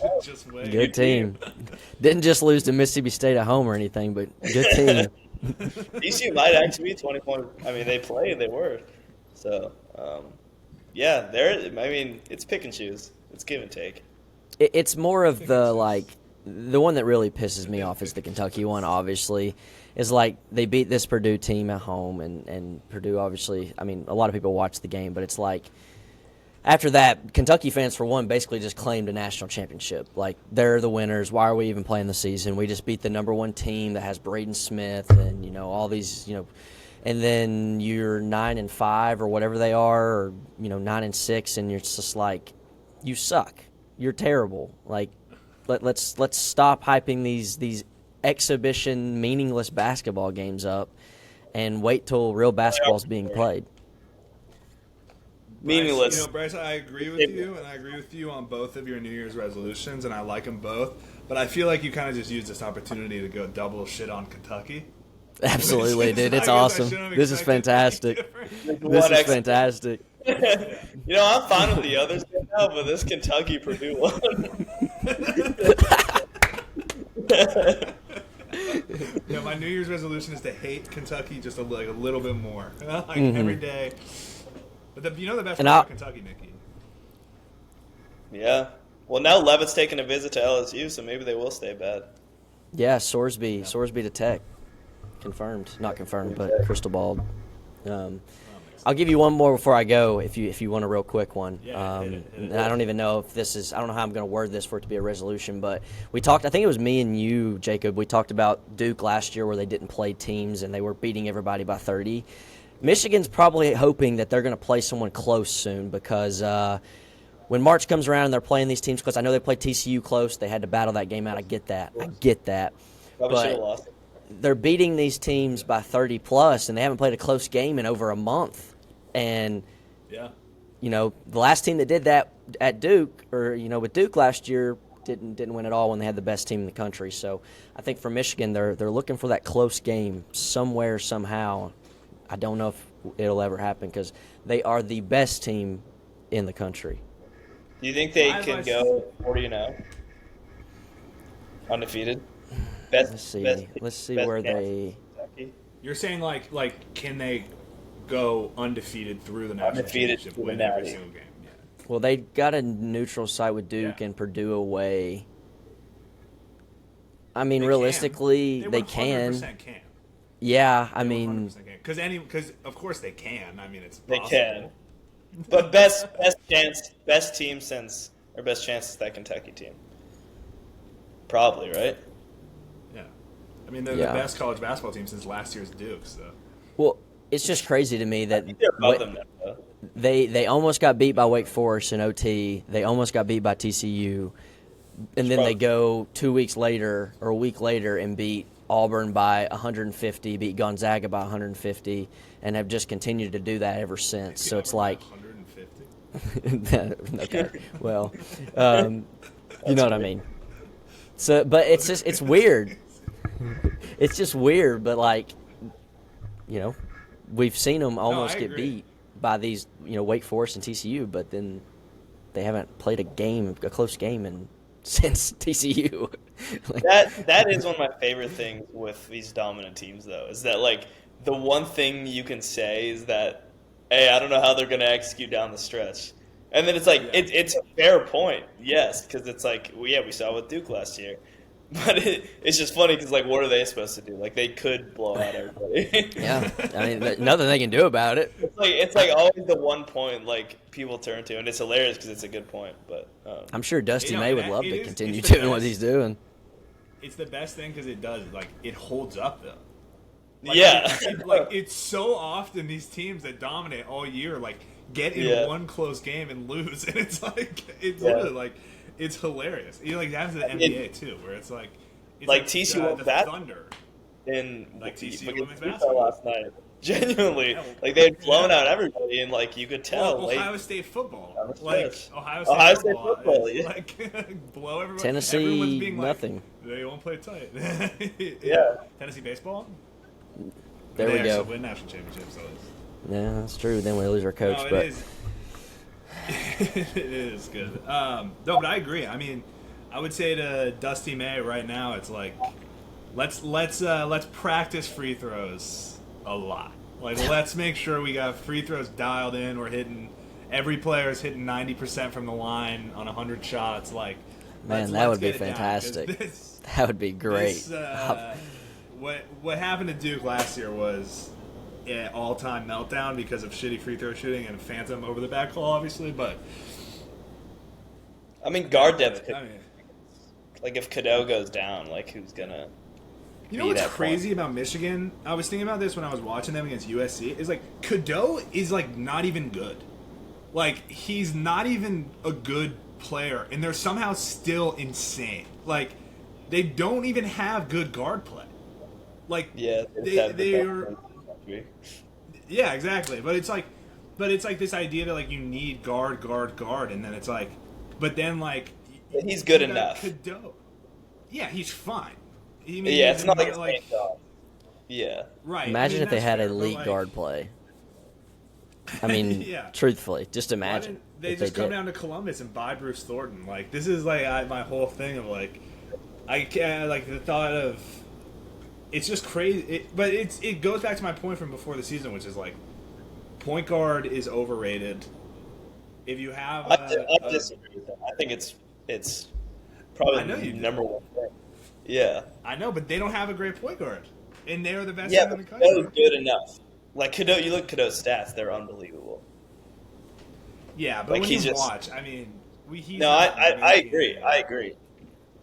Good team. Didn't just lose to Mississippi State at home or anything, but good team. TCU might actually be 20 point. I mean, they played. They were. So, yeah, it's pick and choose. It's give and take. It's more of the, like, the one that really pisses me off is the Kentucky one, obviously. Is like they beat this Purdue team at home, and Purdue obviously, I mean, a lot of people watch the game, but it's like after that, Kentucky fans, for one, basically just claimed a national championship. Like, they're the winners. Why are we even playing the season? We just beat the number one team that has Braden Smith and, you know, all these, you know, and then you're 9-5 or whatever they are, or, you know, 9-6, and you're just like, you suck. You're terrible. Like, let's stop hyping these exhibition, meaningless basketball games up and wait till real basketball is being played. Meaningless. You know, Bryce, I agree with you, and I agree with you on both of your New Year's resolutions, and I like them both. But I feel like you kind of just used this opportunity to go double shit on Kentucky. Absolutely, dude. It's awesome. This is fantastic. This is fantastic. You know, I'm fine with the others now, but this Kentucky Purdue one. Yeah, my New Year's resolution is to hate Kentucky just a little bit more, every day. But the best part about Kentucky, Nikki. Yeah. Well, now Levitt's taking a visit to LSU, so maybe they will stay bad. Yeah, Sorsby to Tech, confirmed, not confirmed, but crystal balled. I'll give you one more before I go, if you want a real quick one. Yeah, hit it. And I don't even know if this is. I don't know how I'm going to word this for it to be a resolution. But we talked. I think it was me and you, Jacob. We talked about Duke last year, where they didn't play teams and they were beating everybody by 30. Michigan's probably hoping that they're going to play someone close soon, because when March comes around and they're playing these teams close, I know they played TCU close. They had to battle that game out. I get that. Probably should have lost. They're beating these teams by 30 plus, and they haven't played a close game in over a month. And you know, the last team that did that at Duke, or you know, with Duke last year, didn't win at all when they had the best team in the country. So I think for Michigan, they're looking for that close game somewhere, somehow. I don't know if it'll ever happen, because they are the best team in the country. Do you think they can go 40-0? Undefeated? Let's see where they. You're saying like can they go undefeated through the national championship, win every single game? Yeah. Well, they got a neutral site with Duke and Purdue away. I mean, realistically, they can. 100% can. Yeah, I mean, because of course they can. I mean, it's possible. They can. But best team since, or best chance is that Kentucky team. Probably, right? Yeah. I mean, they're the best college basketball team since last year's Duke. So. Well, it's just crazy to me that they're above them now, they almost got beat by Wake Forest in OT. They almost got beat by TCU, and then they go 2 weeks later or a week later and beat Auburn by 150, beat Gonzaga by 150, and have just continued to do that ever since. So it's like 150. Okay, well, you know what I mean. So, but it's weird. It's just weird, but like, you know, we've seen them almost get beat by these, you know, Wake Forest and TCU, but then they haven't played a close game since TCU. Like, that is one of my favorite things with these dominant teams, though, is that like the one thing you can say is that, hey, I don't know how they're going to execute down the stretch. And then it's like, it's a fair point, yes, because it's like, we saw with Duke last year. But it's just funny because, like, what are they supposed to do? Like, they could blow out everybody. Yeah, I mean, nothing they can do about it. It's like always the one point, like, people turn to, and it's hilarious because it's a good point. But I'm sure Dusty May would love to continue doing what he's doing. It's the best thing because it does, like, it holds up, though. Like, Yeah. it's so often these teams that dominate all year, like, get in Yeah. one close game and lose, and it's like it's Yeah. literally like it's hilarious. You know, like that happens in the NBA too, where it's like TCU won the that Thunder. in Like TCU against women's Utah basketball. last night. Genuinely, Yeah, well, like they had blown yeah. out everybody, and like you could tell. Well, late, Ohio State football, Down the like stretch. Ohio Ohio State State football, football, is, yeah. like blow everybody. Tennessee, Everyone's being nothing. Like, they won't play tight. Yeah. Tennessee baseball. There they we go. actually win national championships. So Yeah, that's true. Then we lose our coach, no, it but is. It is good. No, but I agree. I mean, I would say to Dusty May right now, it's like let's practice free throws a lot. Like, let's make sure we got free throws dialed in. We're hitting every player's hitting 90% from the line on 100 shots. Like, man, that would be fantastic. That would be great. What happened to Duke last year was an all-time meltdown because of shitty free throw shooting and phantom over the back call, obviously. But I mean, guard depth. Could, I mean, like if Cadeau goes down, like who's gonna? you know be what's that crazy about Michigan? I was thinking about this when I was watching them against USC. Is like Cadeau is like not even good. Like he's not even a good player, and they're somehow still insane. Like they don't even have good guard play. Like Yeah, they're yeah, exactly. But it's like this idea that like you need guard, and then it's like, but then like But he's good you got enough. Cadeau. Yeah, he's fine. Yeah, it's not like a same job. Yeah. Right. Imagine if they that's had fair, but, elite like, guard play. I mean, Yeah. truthfully, just why imagine. didn't they if just they come did. down to Columbus and buy Bruce Thornton? Like this is like my whole thing of like I can't like the thought of it's just crazy. But it goes back to my point from before the season, which is like point guard is overrated. If you have I disagree with that. I think it's probably I know you the do. number one thing. Yeah. I know, but they don't have a great point guard, and they're the best Yeah, team in but the country. Cadeau's good enough. Like Cadeau, you look at Cadeau's stats; they're unbelievable. Yeah, but like, when he's you just- watch, I mean, he's No, not I amazing. agree. I agree.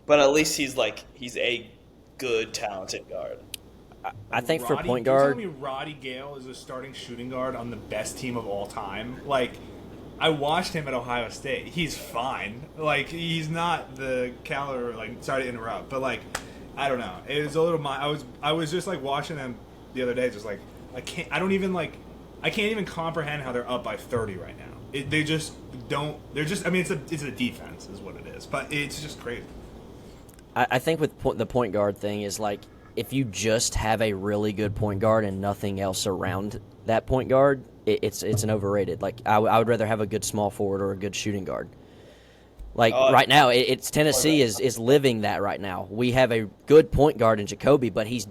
But at least he's a good, talented guard. I think for Roddy- point you're guard, telling me Roddy Gale is a starting shooting guard on the best team of all time? Like, I watched him at Ohio State. He's fine. Like, he's not the caliber. Like, sorry to interrupt, but like, I don't know. It was a little. I was just like watching them the other day. Just like I can't even comprehend how they're up by 30 right now. They just don't. They're just. I mean, it's a defense is what it is, but it's just crazy. I think with the point guard thing is like if you just have a really good point guard and nothing else around that point guard, it's an overrated. Like I would rather have a good small forward or a good shooting guard. Like right now, it's Tennessee is living that right now. We have a good point guard in Jacoby, but he's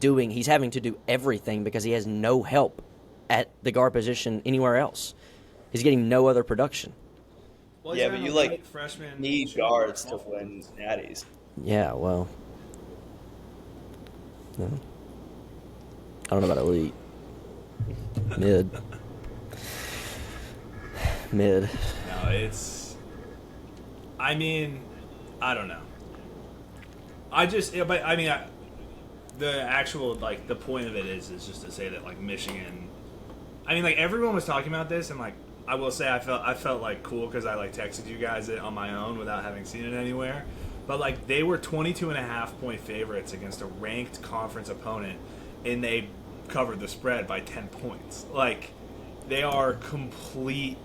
having to do everything because he has no help at the guard position anywhere else. He's getting no other production. Well, Yeah, he's but not you a like late freshman need shooting guards to guard. win natties. Yeah, well, no. I don't know about elite. Mid. No, it's. I mean, I don't know. The actual like the point of it is just to say that like Michigan. I mean, like everyone was talking about this, and like I will say, I felt like cool because I like texted you guys it on my own without having seen it anywhere. But like they were 22.5-point favorites against a ranked conference opponent, and they covered the spread by 10 points. Like they are complete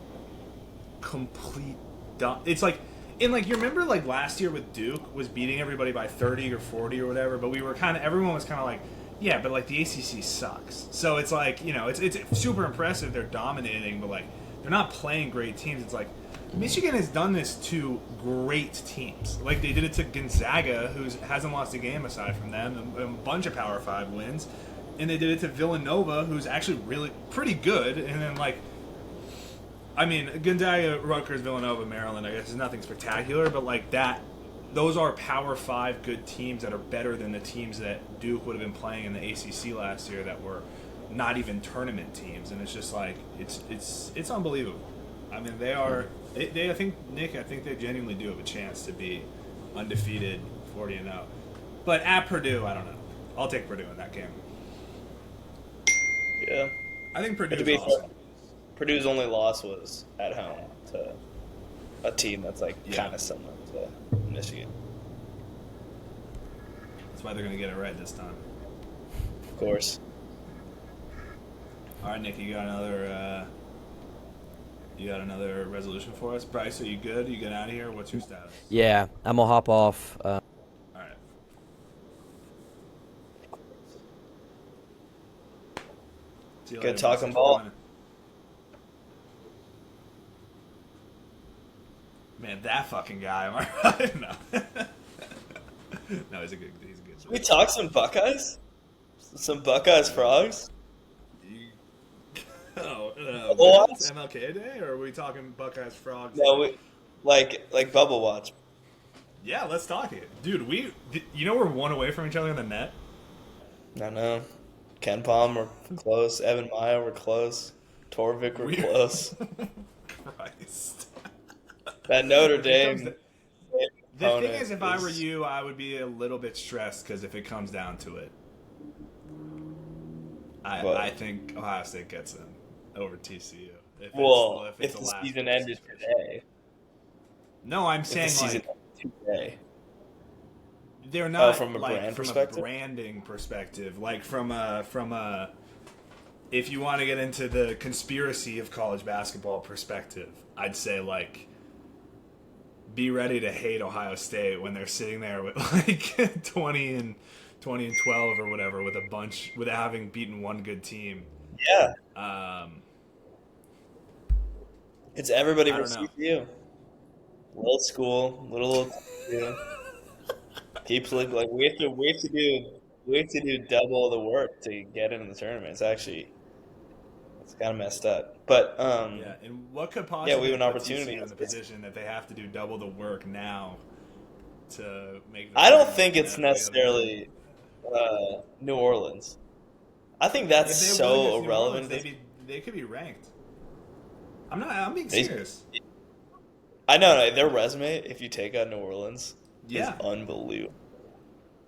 dumb. It's like, and like you remember like last year with Duke was beating everybody by 30 or 40 or whatever, but everyone was kind of like, yeah, but like the ACC sucks. So it's like, you know, it's super impressive they're dominating, but like they're not playing great teams. It's like Michigan has done this to great teams. Like they did it to Gonzaga, who hasn't lost a game aside from them, and a bunch of Power 5 wins. And they did it to Villanova, who's actually really pretty good. And then like, I mean, Gonzaga, Rutgers, Villanova, Maryland, I guess is nothing spectacular, but like that, those are Power 5 good teams that are better than the teams that Duke would have been playing in the ACC last year that were not even tournament teams. And it's just like, it's unbelievable. I mean, they are. I think they genuinely do have a chance to be undefeated, 40-0. But at Purdue, I don't know. I'll take Purdue in that game. Yeah. I think But to Purdue's be fair, awesome. Purdue's only loss was at home to a team that's like Yeah. kind of similar to Michigan. That's why they're going to get it right this time. Of course. All right, Nick, you got another resolution for us? Bryce, are you good? You get out of here? What's your status? Yeah, I'm gonna hop off. All right. See you Good later, Bryce. talking Thanks for ball. joining. Man, that fucking guy. Am I right? No. No, he's a good. Can we talk some Buckeyes? Some Buckeyes frogs? When's MLK Day, or are we talking Buckeyes frogs? No, like Bubble Watch. Yeah, let's talk it, dude. We're one away from each other in the net. No. Ken Palm were close. Evan Maya were close. Torvik were close. Christ. That Notre Dame. The thing is, if I were you, I would be a little bit stressed because if it comes down to it, I think Ohio State gets them over TCU. If the season ended today. No, I'm saying like today. They're not from a like brand from perspective? a branding perspective, like from a if you want to get into the conspiracy of college basketball perspective, I'd say like be ready to hate Ohio State when they're sitting there with like 20 and 12 or whatever with a bunch without having beaten one good team. Yeah. It's everybody versus you. Little school, little TCU. Keeps looking like we have to do double the work to get into the tournament. It's kind of messed up. But Yeah, and what could possibly we have an put opportunity TCU in the position that they have to do double the work now to make? I don't think it's necessarily New Orleans. I think that's so irrelevant. They could be ranked. I'm being serious. I know their resume. If you take out New Orleans, is unbelievable.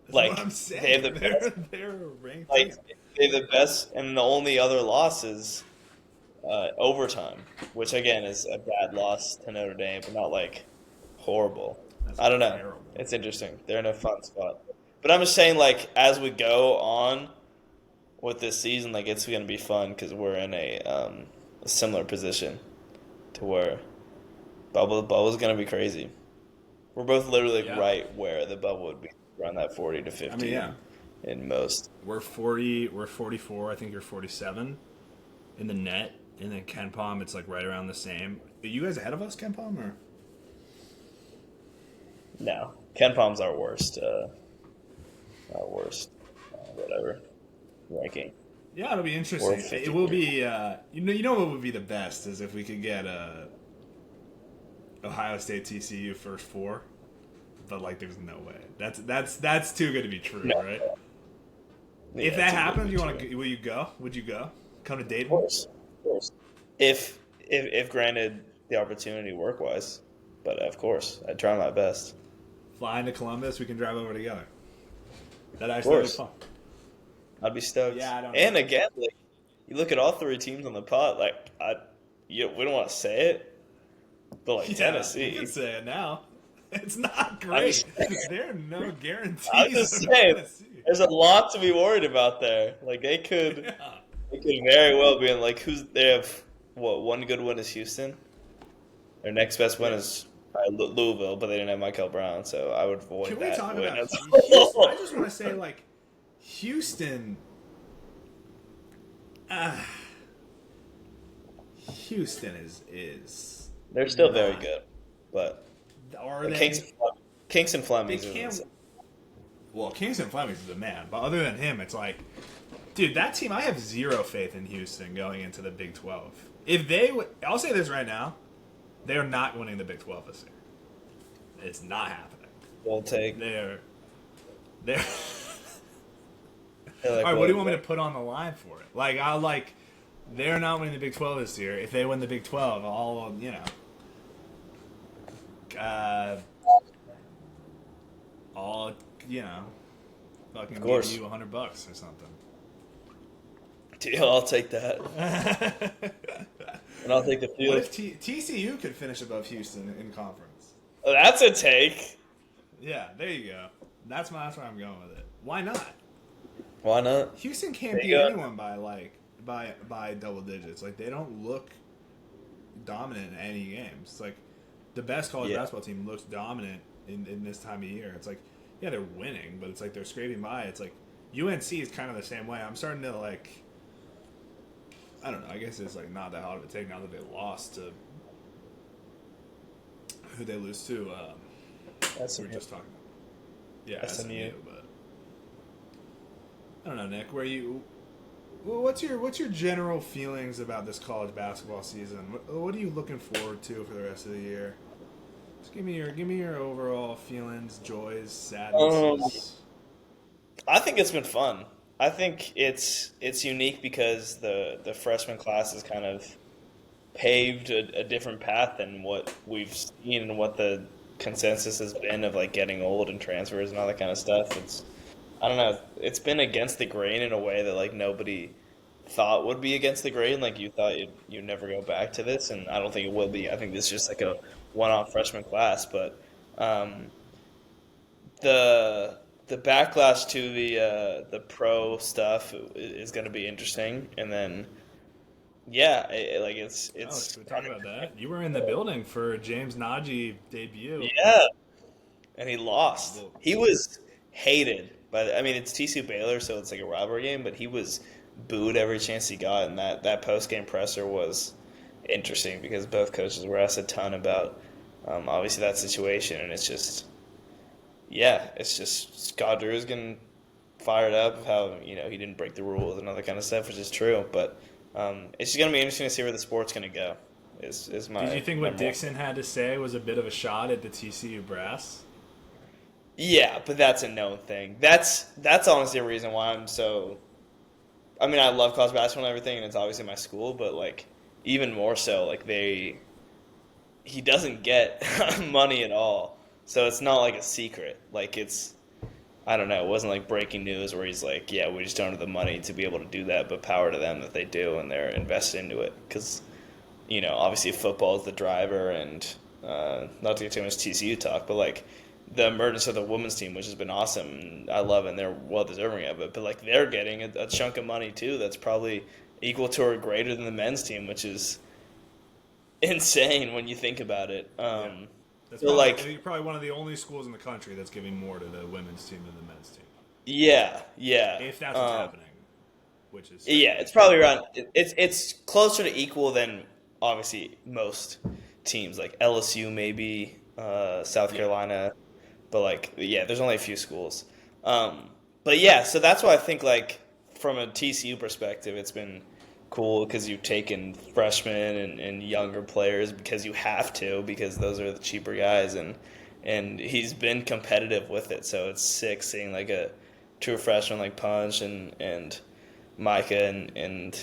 That's like what I'm saying. they have the best. They're ranked. Like they have the best, and the only other loss is overtime, which again is a bad loss to Notre Dame, but not like horrible. I don't know. Terrible. It's interesting. They're in a fun spot. But I'm just saying, like, as we go on with this season, like, it's going to be fun because we're in a similar position to where bubble's going to be be We're both literally right where the bubble would be, around that 40 to 50 in most. We're 40, we're 44, I think you're 47 in the net. And then Ken Palm, it's like right around the same. Are you guys ahead of us, Ken Palm, or? No. Ken Palm's our worst whatever ranking. Yeah, it'll be interesting. It will be, you know what would be the best is if we could get Ohio State TCU first four. But like, there's no way. That's too good to be true, right? Yeah, if that happens, will you go? Would you go? Come to Dayton? Of course. If granted the opportunity work wise, but of course I'd try my best. Fly into Columbus, we can drive over together. That actually would be fun. I'd be stoked. Yeah, I don't know. And again, like, you look at all three teams on the pot, like we don't want to say it, but like Tennessee, you can say it now. It's not great. There are no guarantees. I'm just saying, there's a lot to be worried about there. Like they could very well be in like they have one good win is Houston. Their next best win is Louisville, but they didn't have Michael Brown, so I would avoid that. Can we talk about Houston? I just want to say, like, Houston. Houston is. They're still very good, but are they? Kingston Fleming. Well, Kingston Fleming is the man, but other than him, it's like, dude, that team. I have zero faith in Houston going into the Big 12. If they, I'll say this right now. They're not winning the Big 12 this year. It's not happening. We'll take. They're. Like, all right, what do you want me to put on the line for it? Like, they're not winning the Big 12 this year. If they win the Big 12, I'll, fucking give you $100 or something. Deal, I'll take that. And I'll take the field. What if TCU could finish above Houston in conference? Oh, that's a take. Yeah, there you go. That's where I'm going with it. Why not? Why not? Houston can't beat anyone by double digits. Like, they don't look dominant in any games. It's like the best college basketball team looks dominant in this time of year. It's like, yeah, they're winning, but it's like they're scraping by. It's like UNC is kind of the same way. I'm starting to like, I don't know. I guess it's like not that hard of a take now that they lost to who they lose to. That's we were just talking about. Yeah, SMU. But I don't know, Nick. What's your general feelings about this college basketball season? What are you looking forward to for the rest of the year? Just give me your overall feelings, joys, sadnesses. I think it's been fun. I think it's unique because the freshman class has kind of paved a different path than what we've seen and what the consensus has been of like getting old and transfers and all that kind of stuff. I don't know. It's been against the grain in a way that like nobody thought would be against the grain. Like you thought you'd never go back to this, and I don't think it will be. I think this is just like a one-off freshman class. But the backlash to the pro stuff is going to be interesting, and then it's. Can we talk about that? You were in the building for James Najee debut. Yeah, and he lost. He was hated it's TCU Baylor, so it's like a rivalry game, but he was booed every chance he got, and that post-game presser was interesting because both coaches were asked a ton about obviously that situation, and it's just Scott Drew is getting fired up of how he didn't break the rules and all that kind of stuff, which is true, but it's just going to be interesting to see where the sport's going to go. Is my. Did you think what Dixon had to say was a bit of a shot at the TCU brass? Yeah, but that's a known thing. That's honestly a reason why I'm so. I mean, I love college basketball and everything, and it's obviously my school, but like even more so, like he doesn't get money at all, so it's not like a secret. Like I don't know, it wasn't like breaking news where he's like, yeah, we just don't have the money to be able to do that, but power to them that they do, and they're invested into it because obviously football is the driver, and not to get too much TCU talk, but like. The emergence of the women's team, which has been awesome, and I love it, and they're well deserving of it. But like they're getting a chunk of money too that's probably equal to or greater than the men's team, which is insane when you think about it. That's probably, you're probably one of the only schools in the country that's giving more to the women's team than the men's team. Yeah. If that's what's happening, which is it's probably around. It's closer to equal than obviously most teams like LSU, maybe South Carolina. But, like, yeah, there's only a few schools. But, yeah, so that's why I think, like, from a TCU perspective, it's been cool because you've taken freshmen and younger players because you have to, because those are the cheaper guys. And he's been competitive with it. So it's sick seeing, like, a true freshman like Punch and Micah and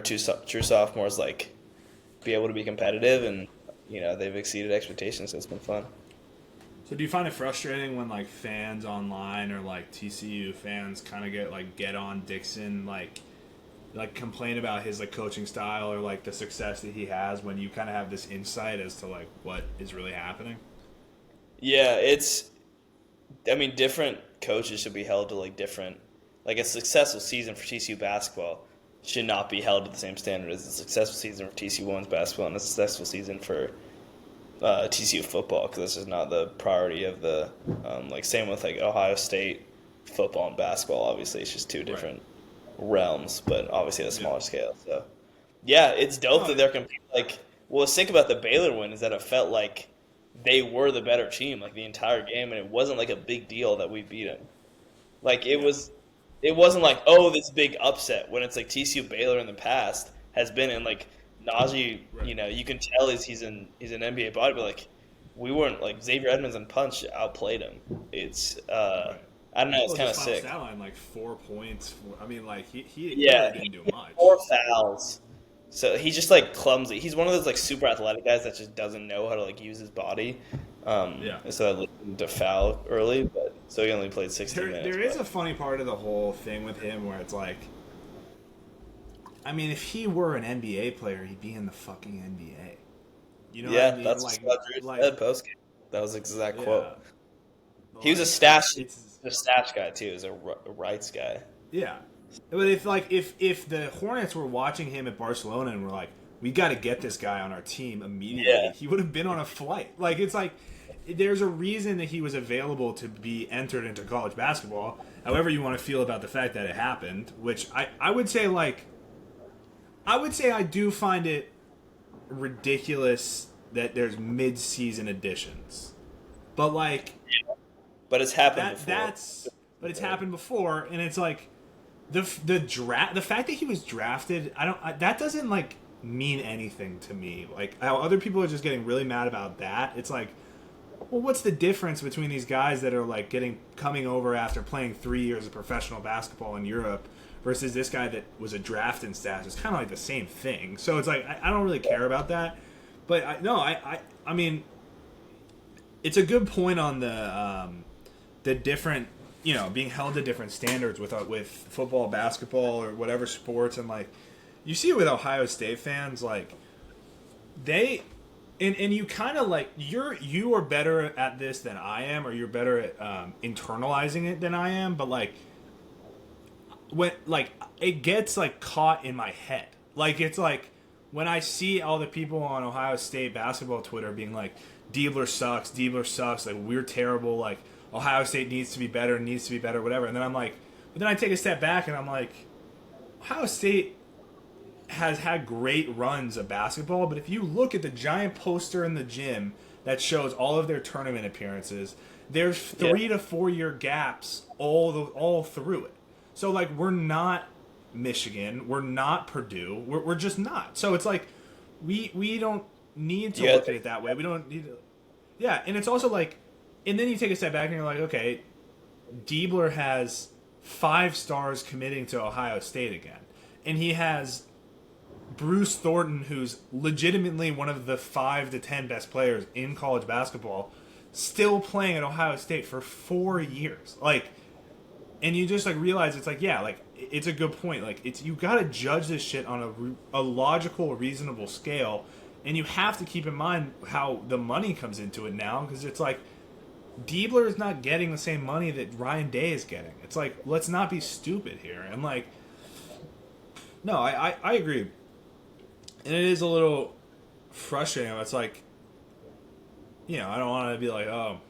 true sophomores, like, be able to be competitive. And, they've exceeded expectations. So it's been fun. So do you find it frustrating when like fans online or like TCU fans kind of get on Dixon like complain about his like coaching style or like the success that he has when you kind of have this insight as to like what is really happening? Yeah, different coaches should be held to like different, like a successful season for TCU basketball should not be held to the same standard as a successful season for TCU women's basketball and a successful season for TCU football, because this is not the priority of the same with like Ohio State football and basketball. Obviously, it's just two different realms, but obviously at a smaller scale. So yeah, it's dope that they're competing. Like, what's sick about the Baylor win is that it felt like they were the better team like the entire game, and it wasn't like a big deal that we beat them. Like it wasn't like, oh, this big upset, when it's like TCU Baylor in the past has been in like. Najee, you can tell he's an NBA body, but like we weren't like Xavier Edmonds and Punch outplayed him. It's I don't know, it's kind of sick. Stat line like 4 points. I mean, like he didn't do much. 4 fouls. So he's just like clumsy. He's one of those like super athletic guys that just doesn't know how to like use his body. So that led him to foul early, but so he only played 16 minutes. There is a funny part of the whole thing with him where it's like I mean, if he were an NBA player, he'd be in the fucking NBA. You know what I Yeah, mean? that's what Drew said post game. That was the exact quote. Yeah. He was a Like, stash, it's a stash guy too. He was a rights guy. yeah. But if the Hornets were watching him at Barcelona and were like, we got to get this guy on our team immediately, Yeah. he would have been on a flight. Like, it's like there's a reason that he was available to be entered into college basketball. However you want to feel about the fact that it happened, which I would say I do find it ridiculous that there's mid-season additions. But like But it's happened before. But it's happened before, and it's like the draft. The fact that he was drafted, that doesn't like mean anything to me. Like how other people are just getting really mad about that. It's like, well, what's the difference between these guys that are like coming over after playing 3 years of professional basketball in Europe versus this guy that was a drafting status? It's kind of like the same thing. So it's like I don't really care about that. But I mean, it's a good point on the different, being held to different standards with football, basketball, or whatever sports, and like you see it with Ohio State fans, like they and you kind of like you are better at this than I am, or you're better at internalizing it than I am, but like when like it gets like caught in my head, like it's like when I see all the people on Ohio State basketball Twitter being like, Diebler sucks, like we're terrible, like Ohio State needs to be better, whatever. And then I'm like, but then I take a step back and I'm like, Ohio State has had great runs of basketball, but if you look at the giant poster in the gym that shows all of their tournament appearances, there's 3 to 4 year gaps all through it. So like we're not Michigan, we're not Purdue, we're just not. So it's like we don't need to look at it that way. We don't need to. Yeah, and it's also like, and then you take a step back and you're like, okay, Diebler has 5 stars committing to Ohio State again, and he has Bruce Thornton, who's legitimately one of the 5 to 10 best players in college basketball, still playing at Ohio State for 4 years. Like, and you just like realize it's like, yeah, like it's a good point. Like it's, you got to judge this shit on a logical, reasonable scale. And you have to keep in mind how the money comes into it now, because it's like Diebler is not getting the same money that Ryan Day is getting. It's like, let's not be stupid here. And like, no, I agree. And it is a little frustrating. It's like, I don't want to be like, oh,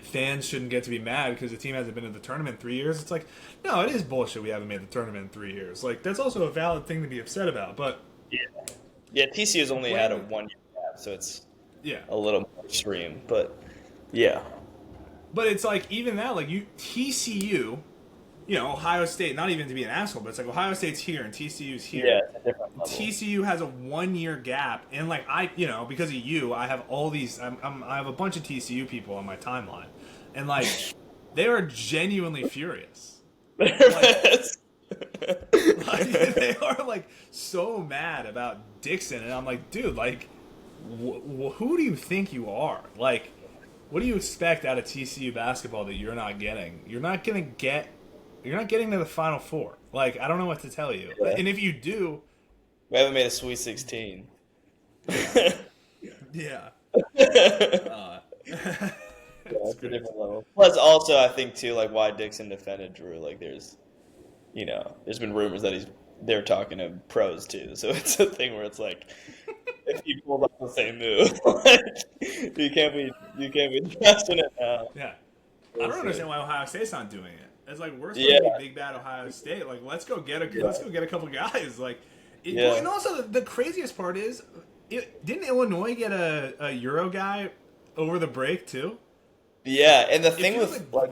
fans shouldn't get to be mad because the team hasn't been in the tournament in 3 years. It's like, no, it is bullshit we haven't made the tournament in 3 years. Like, that's also a valid thing to be upset about. But yeah, TCU has only had a 1 year gap, so it's a little more extreme. But yeah, but it's like even that, like TCU, Ohio State. Not even to be an asshole, but it's like Ohio State's here and TCU's here. Yeah, it's a different level. TCU has a 1 year gap, and like because of you, I have all these. I have a bunch of TCU people on my timeline, and like they are genuinely furious. Like, they are like so mad about Dixon, and I'm like, dude, like, who do you think you are? Like, what do you expect out of TCU basketball that you're not getting? You're not getting to the Final Four. Like, I don't know what to tell you. Yeah. And if you do, we haven't made a Sweet 16. Yeah. It's a different level. Plus, also, I think too, like why Dixon defended Drew. Like, there's been rumors that they're talking to pros too. So it's a thing where it's like, if he pulled off the same move, like, you can't be trusting it now. Yeah, I don't understand why Ohio State's not doing it. It's like, we're supposed to be big bad Ohio State. Like, let's go get a couple guys. Like, and also the craziest part is, didn't Illinois get a Euro guy over the break too? Yeah, and the thing with like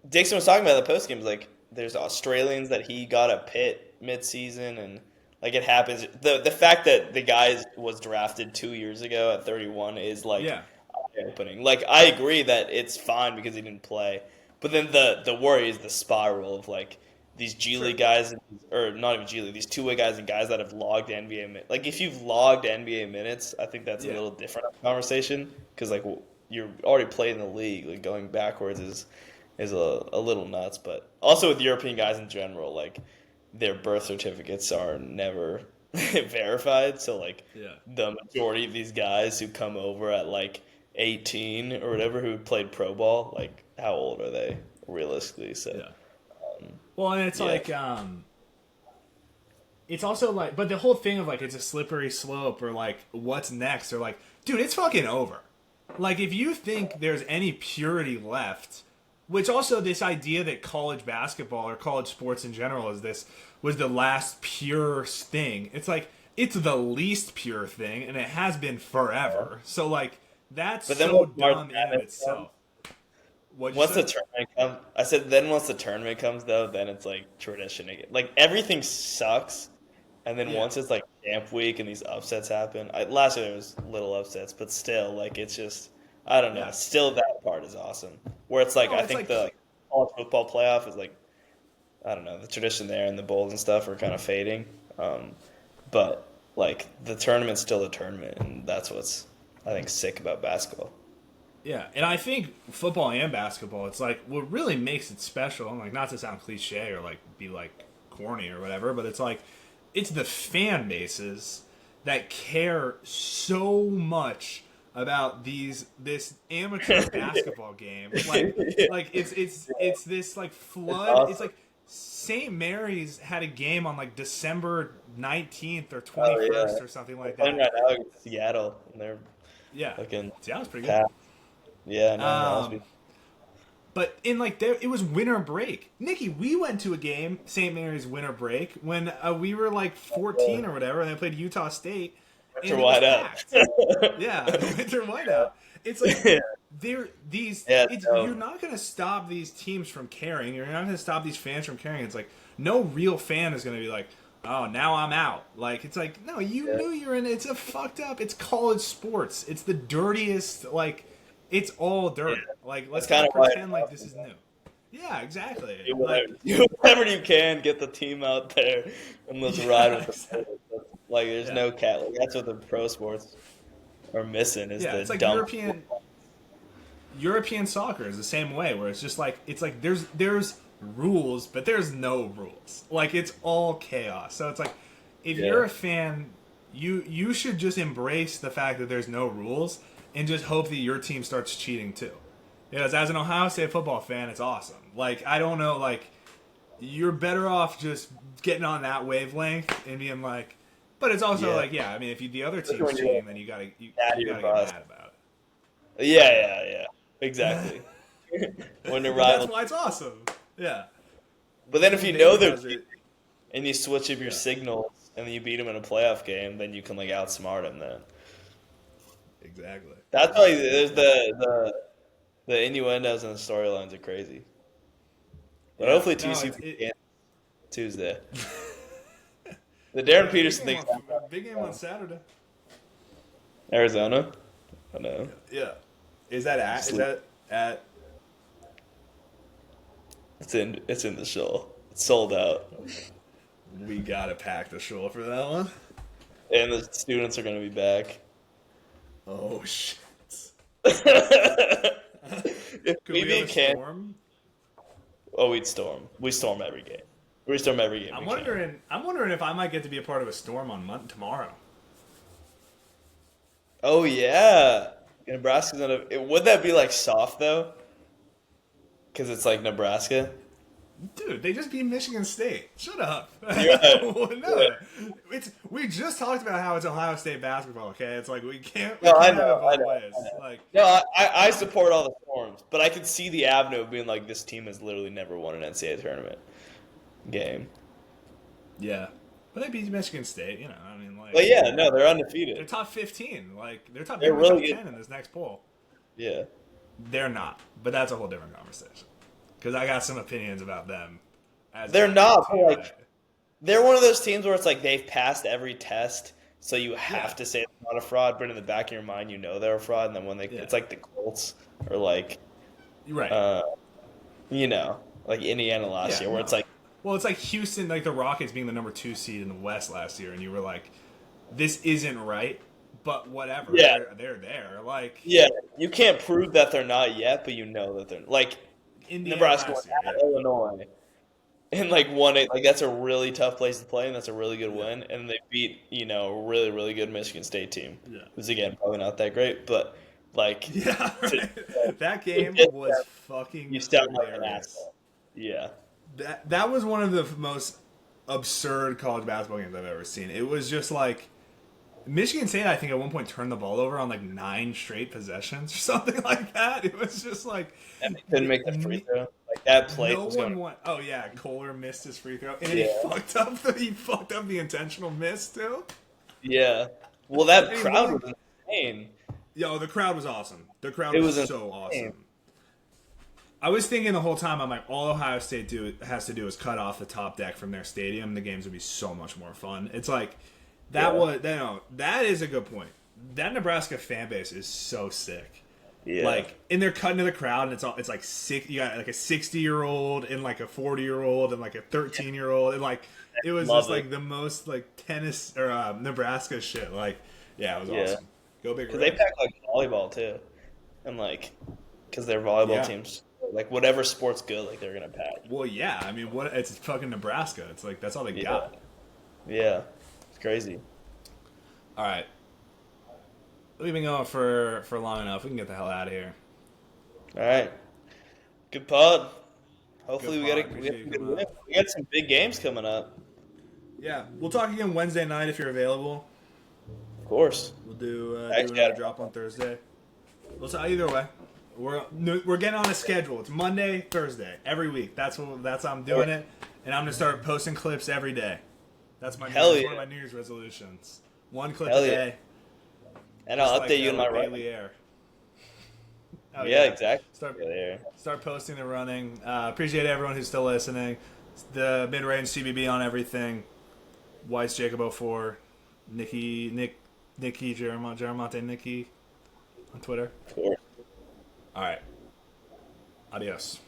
Dixon was talking about the post games, like there's Australians that he got a Pitt mid-season, and like it happens. The fact that the guy was drafted 2 years ago at 31 is like eye-opening. Like, I agree that it's fine because he didn't play, but then the worry is the spiral of like these G League guys, or not even G League, these two-way guys and guys that have logged NBA minutes. Like, if you've logged NBA minutes, I think that's a little different conversation, because like you're already played in the league. Like, going backwards is a little nuts. But also with European guys in general, like their birth certificates are never verified. So like Yeah. the majority of these guys who come over at like 18 or whatever who played pro ball, like how old are they realistically? So Yeah. Well, and it's yeah. like it's also like, but the whole thing of like it's a slippery slope or like what's next or like, dude, it's fucking over. Like if you think there's any purity left, which also this idea that college basketball or college sports in general was the last pure thing. It's like it's the least pure thing, and it has been forever. So like that's But then so once March dumb in Madness itself. What'd you once say? the tournament comes, I said then once the tournament comes though, then it's like tradition again. Like everything sucks, and then Yeah. once it's like camp week and these upsets happen. Last year there was little upsets, but still, like it's just I don't know. Yeah. Still, that part is awesome. Where it's like No, I it's think like the college football playoff is like I don't know the tradition there and the bowls and stuff are kind of fading, but like the tournament's still a tournament, and that's what's I think sick about basketball. yeah, and I think football and basketball, it's like what really makes it special, and like not to sound cliche or like be like corny or whatever, but it's like it's the fan bases that care so much about this amateur basketball game. Like it's this like flood. awesome. It's like St. Mary's had a game on like December 19th or Oh 21st yeah, or something like playing that. right now against Seattle, and they're Yeah. looking See, that was pretty good. packed. Yeah, no, that must be. But in like there, it was winter break. Nikki, we went to a game, St. Mary's winter break, when we were like 14 or whatever, and they played Utah State. Winter And it was whiteout. packed. Yeah, winter whiteout. It's like Yeah, no. you're not going to stop these teams from caring. You're not going to stop these fans from caring. It's like no real fan is going to be like, oh, now I'm out. Like it's like no, you knew you're in. It's a fucked up. It's college sports. It's the dirtiest. Like it's all dirt. Like let's That's not kinda why pretend it's like awesome. this is new. Yeah, exactly. Do Like whatever you can, get the team out there, and let's ride with the players. Like, there's no cat. Like, that's what the pro sports are missing is yeah, the it's like dumb. European soccer is the same way, where it's just like it's like there's rules, but there's no rules. Like it's all chaos. So it's like if Yeah. you're a fan, you should just embrace the fact that there's no rules and just hope that your team starts cheating too. Because as an Ohio State football fan, it's awesome. Like I don't know, like you're better off just getting on that wavelength and being like. But it's also Yeah. like, yeah, I mean, if the other team's when you're cheating, then you gotta get mad at mad your boss. about it. Yeah, exactly. When the But rival, that's why it's awesome. Yeah. but then if you know they're Does it- and you switch up your signals and then you beat them in a playoff game, then you can like outsmart them. Then Exactly. that's why there's the innuendos and the storylines are crazy. But Yeah. hopefully No, TCU it's- can Tuesday. The Darren Peterson Big thing. big game on Saturday. Arizona. I know. Yeah. Is that at? It's in the show. It's sold out, We gotta pack the show for that one. and the students are going to be back. Oh shit. If Could we we have beat a Kansas, storm? oh, we'd storm. We storm every game. We storm every game. I'm we can. wondering if I might get to be a part of a storm on tomorrow. Oh yeah, Nebraska's gonna. Would that be like soft though? Because it's like Nebraska. Dude, they just beat Michigan State. Shut up. Yeah. No, we just talked about how it's Ohio State basketball. Okay, it's like we can't. No, I have know, it both I know, ways. I know. Like, No, I support all the storms, but I could see the avenue of being like this team has literally never won an NCAA tournament game. yeah, but they beat Michigan State. You know, I mean, like. But yeah, no, they're They're undefeated. top 15. Like they're top. They're They're really top good. 10 in this next poll. Yeah. They're not, but that's a whole different conversation. Because I got some opinions about them. As They're a not, team. but, like, They're one of those teams where it's like they've passed every test, so you have to say they're not a fraud, but in the back of your mind, you know they're a fraud. And then when it's like the Colts or like, right. Like Indiana last year, where it's like, well, it's like Houston, like the Rockets being the number 2 seed in the West last year, and you were like, this isn't right, but whatever. Yeah. They're there. Like, yeah, you can't prove that they're not yet, but you know that they're like Indiana Nebraska, last year, Illinois. and like won it. Like that's a really tough place to play, and that's a really good win. And they beat a really really good Michigan State team, Yeah. who's again probably not that great, but like Yeah, to, right. That to game get was that, you fucking sound like an hilarious. asshole. Yeah, That was one of the most absurd college basketball games I've ever seen. It was just like Michigan State, I think, at one point turned the ball over on like 9 straight possessions or something like that. It was just like and they couldn't make the free throw. Like that play no was one going. won. Oh yeah, Kohler missed his free throw, and Yeah, he fucked up the intentional miss too. yeah. Well, that And he crowd literally, was insane. yo, the crowd was awesome. The crowd It was was so insane. awesome. I was thinking the whole time, I'm like, all Ohio State has to do is cut off the top deck from their stadium. The games would be so much more fun. It's like that is a good point. That Nebraska fan base is so sick. Yeah, Like, and they're cutting to the crowd, and it's like six. You got like a 60-year-old and like a 40-year-old and like a 13-year-old, and like it was love just it. like the most like tennis or Nebraska shit. Like, yeah, it was Yeah. awesome. Go Big because they Red. pack like volleyball too, and like because their volleyball Yeah. teams like whatever sport's good, like they're gonna pack. Well, yeah. I mean, what? It's fucking Nebraska. It's like that's all they Yeah, got. yeah, it's crazy. All right, we've been going for long enough. We can get the hell out of here. All right, good pod. Hopefully Good we pod. got Appreciate a you good coming win. up. We got some big games coming up. Yeah, we'll talk again Wednesday night if you're available. Of course. We'll do Actually, another drop on Thursday. We'll talk either way. We're getting on a schedule. It's Monday, Thursday every week. That's how I'm doing it, and I'm gonna start posting clips every day. That's one yeah. of my New Year's resolutions. One clip Hell a yeah. day. And I'll Just update like, you in my like running. daily air. Oh, Yeah, exactly. Start Yeah, there. start posting the running. Appreciate everyone who's still listening. The mid-range CBB on everything. Weiss Jacob 04, Nikki Jaramonte Nikki on Twitter. Of course. All right. Adios.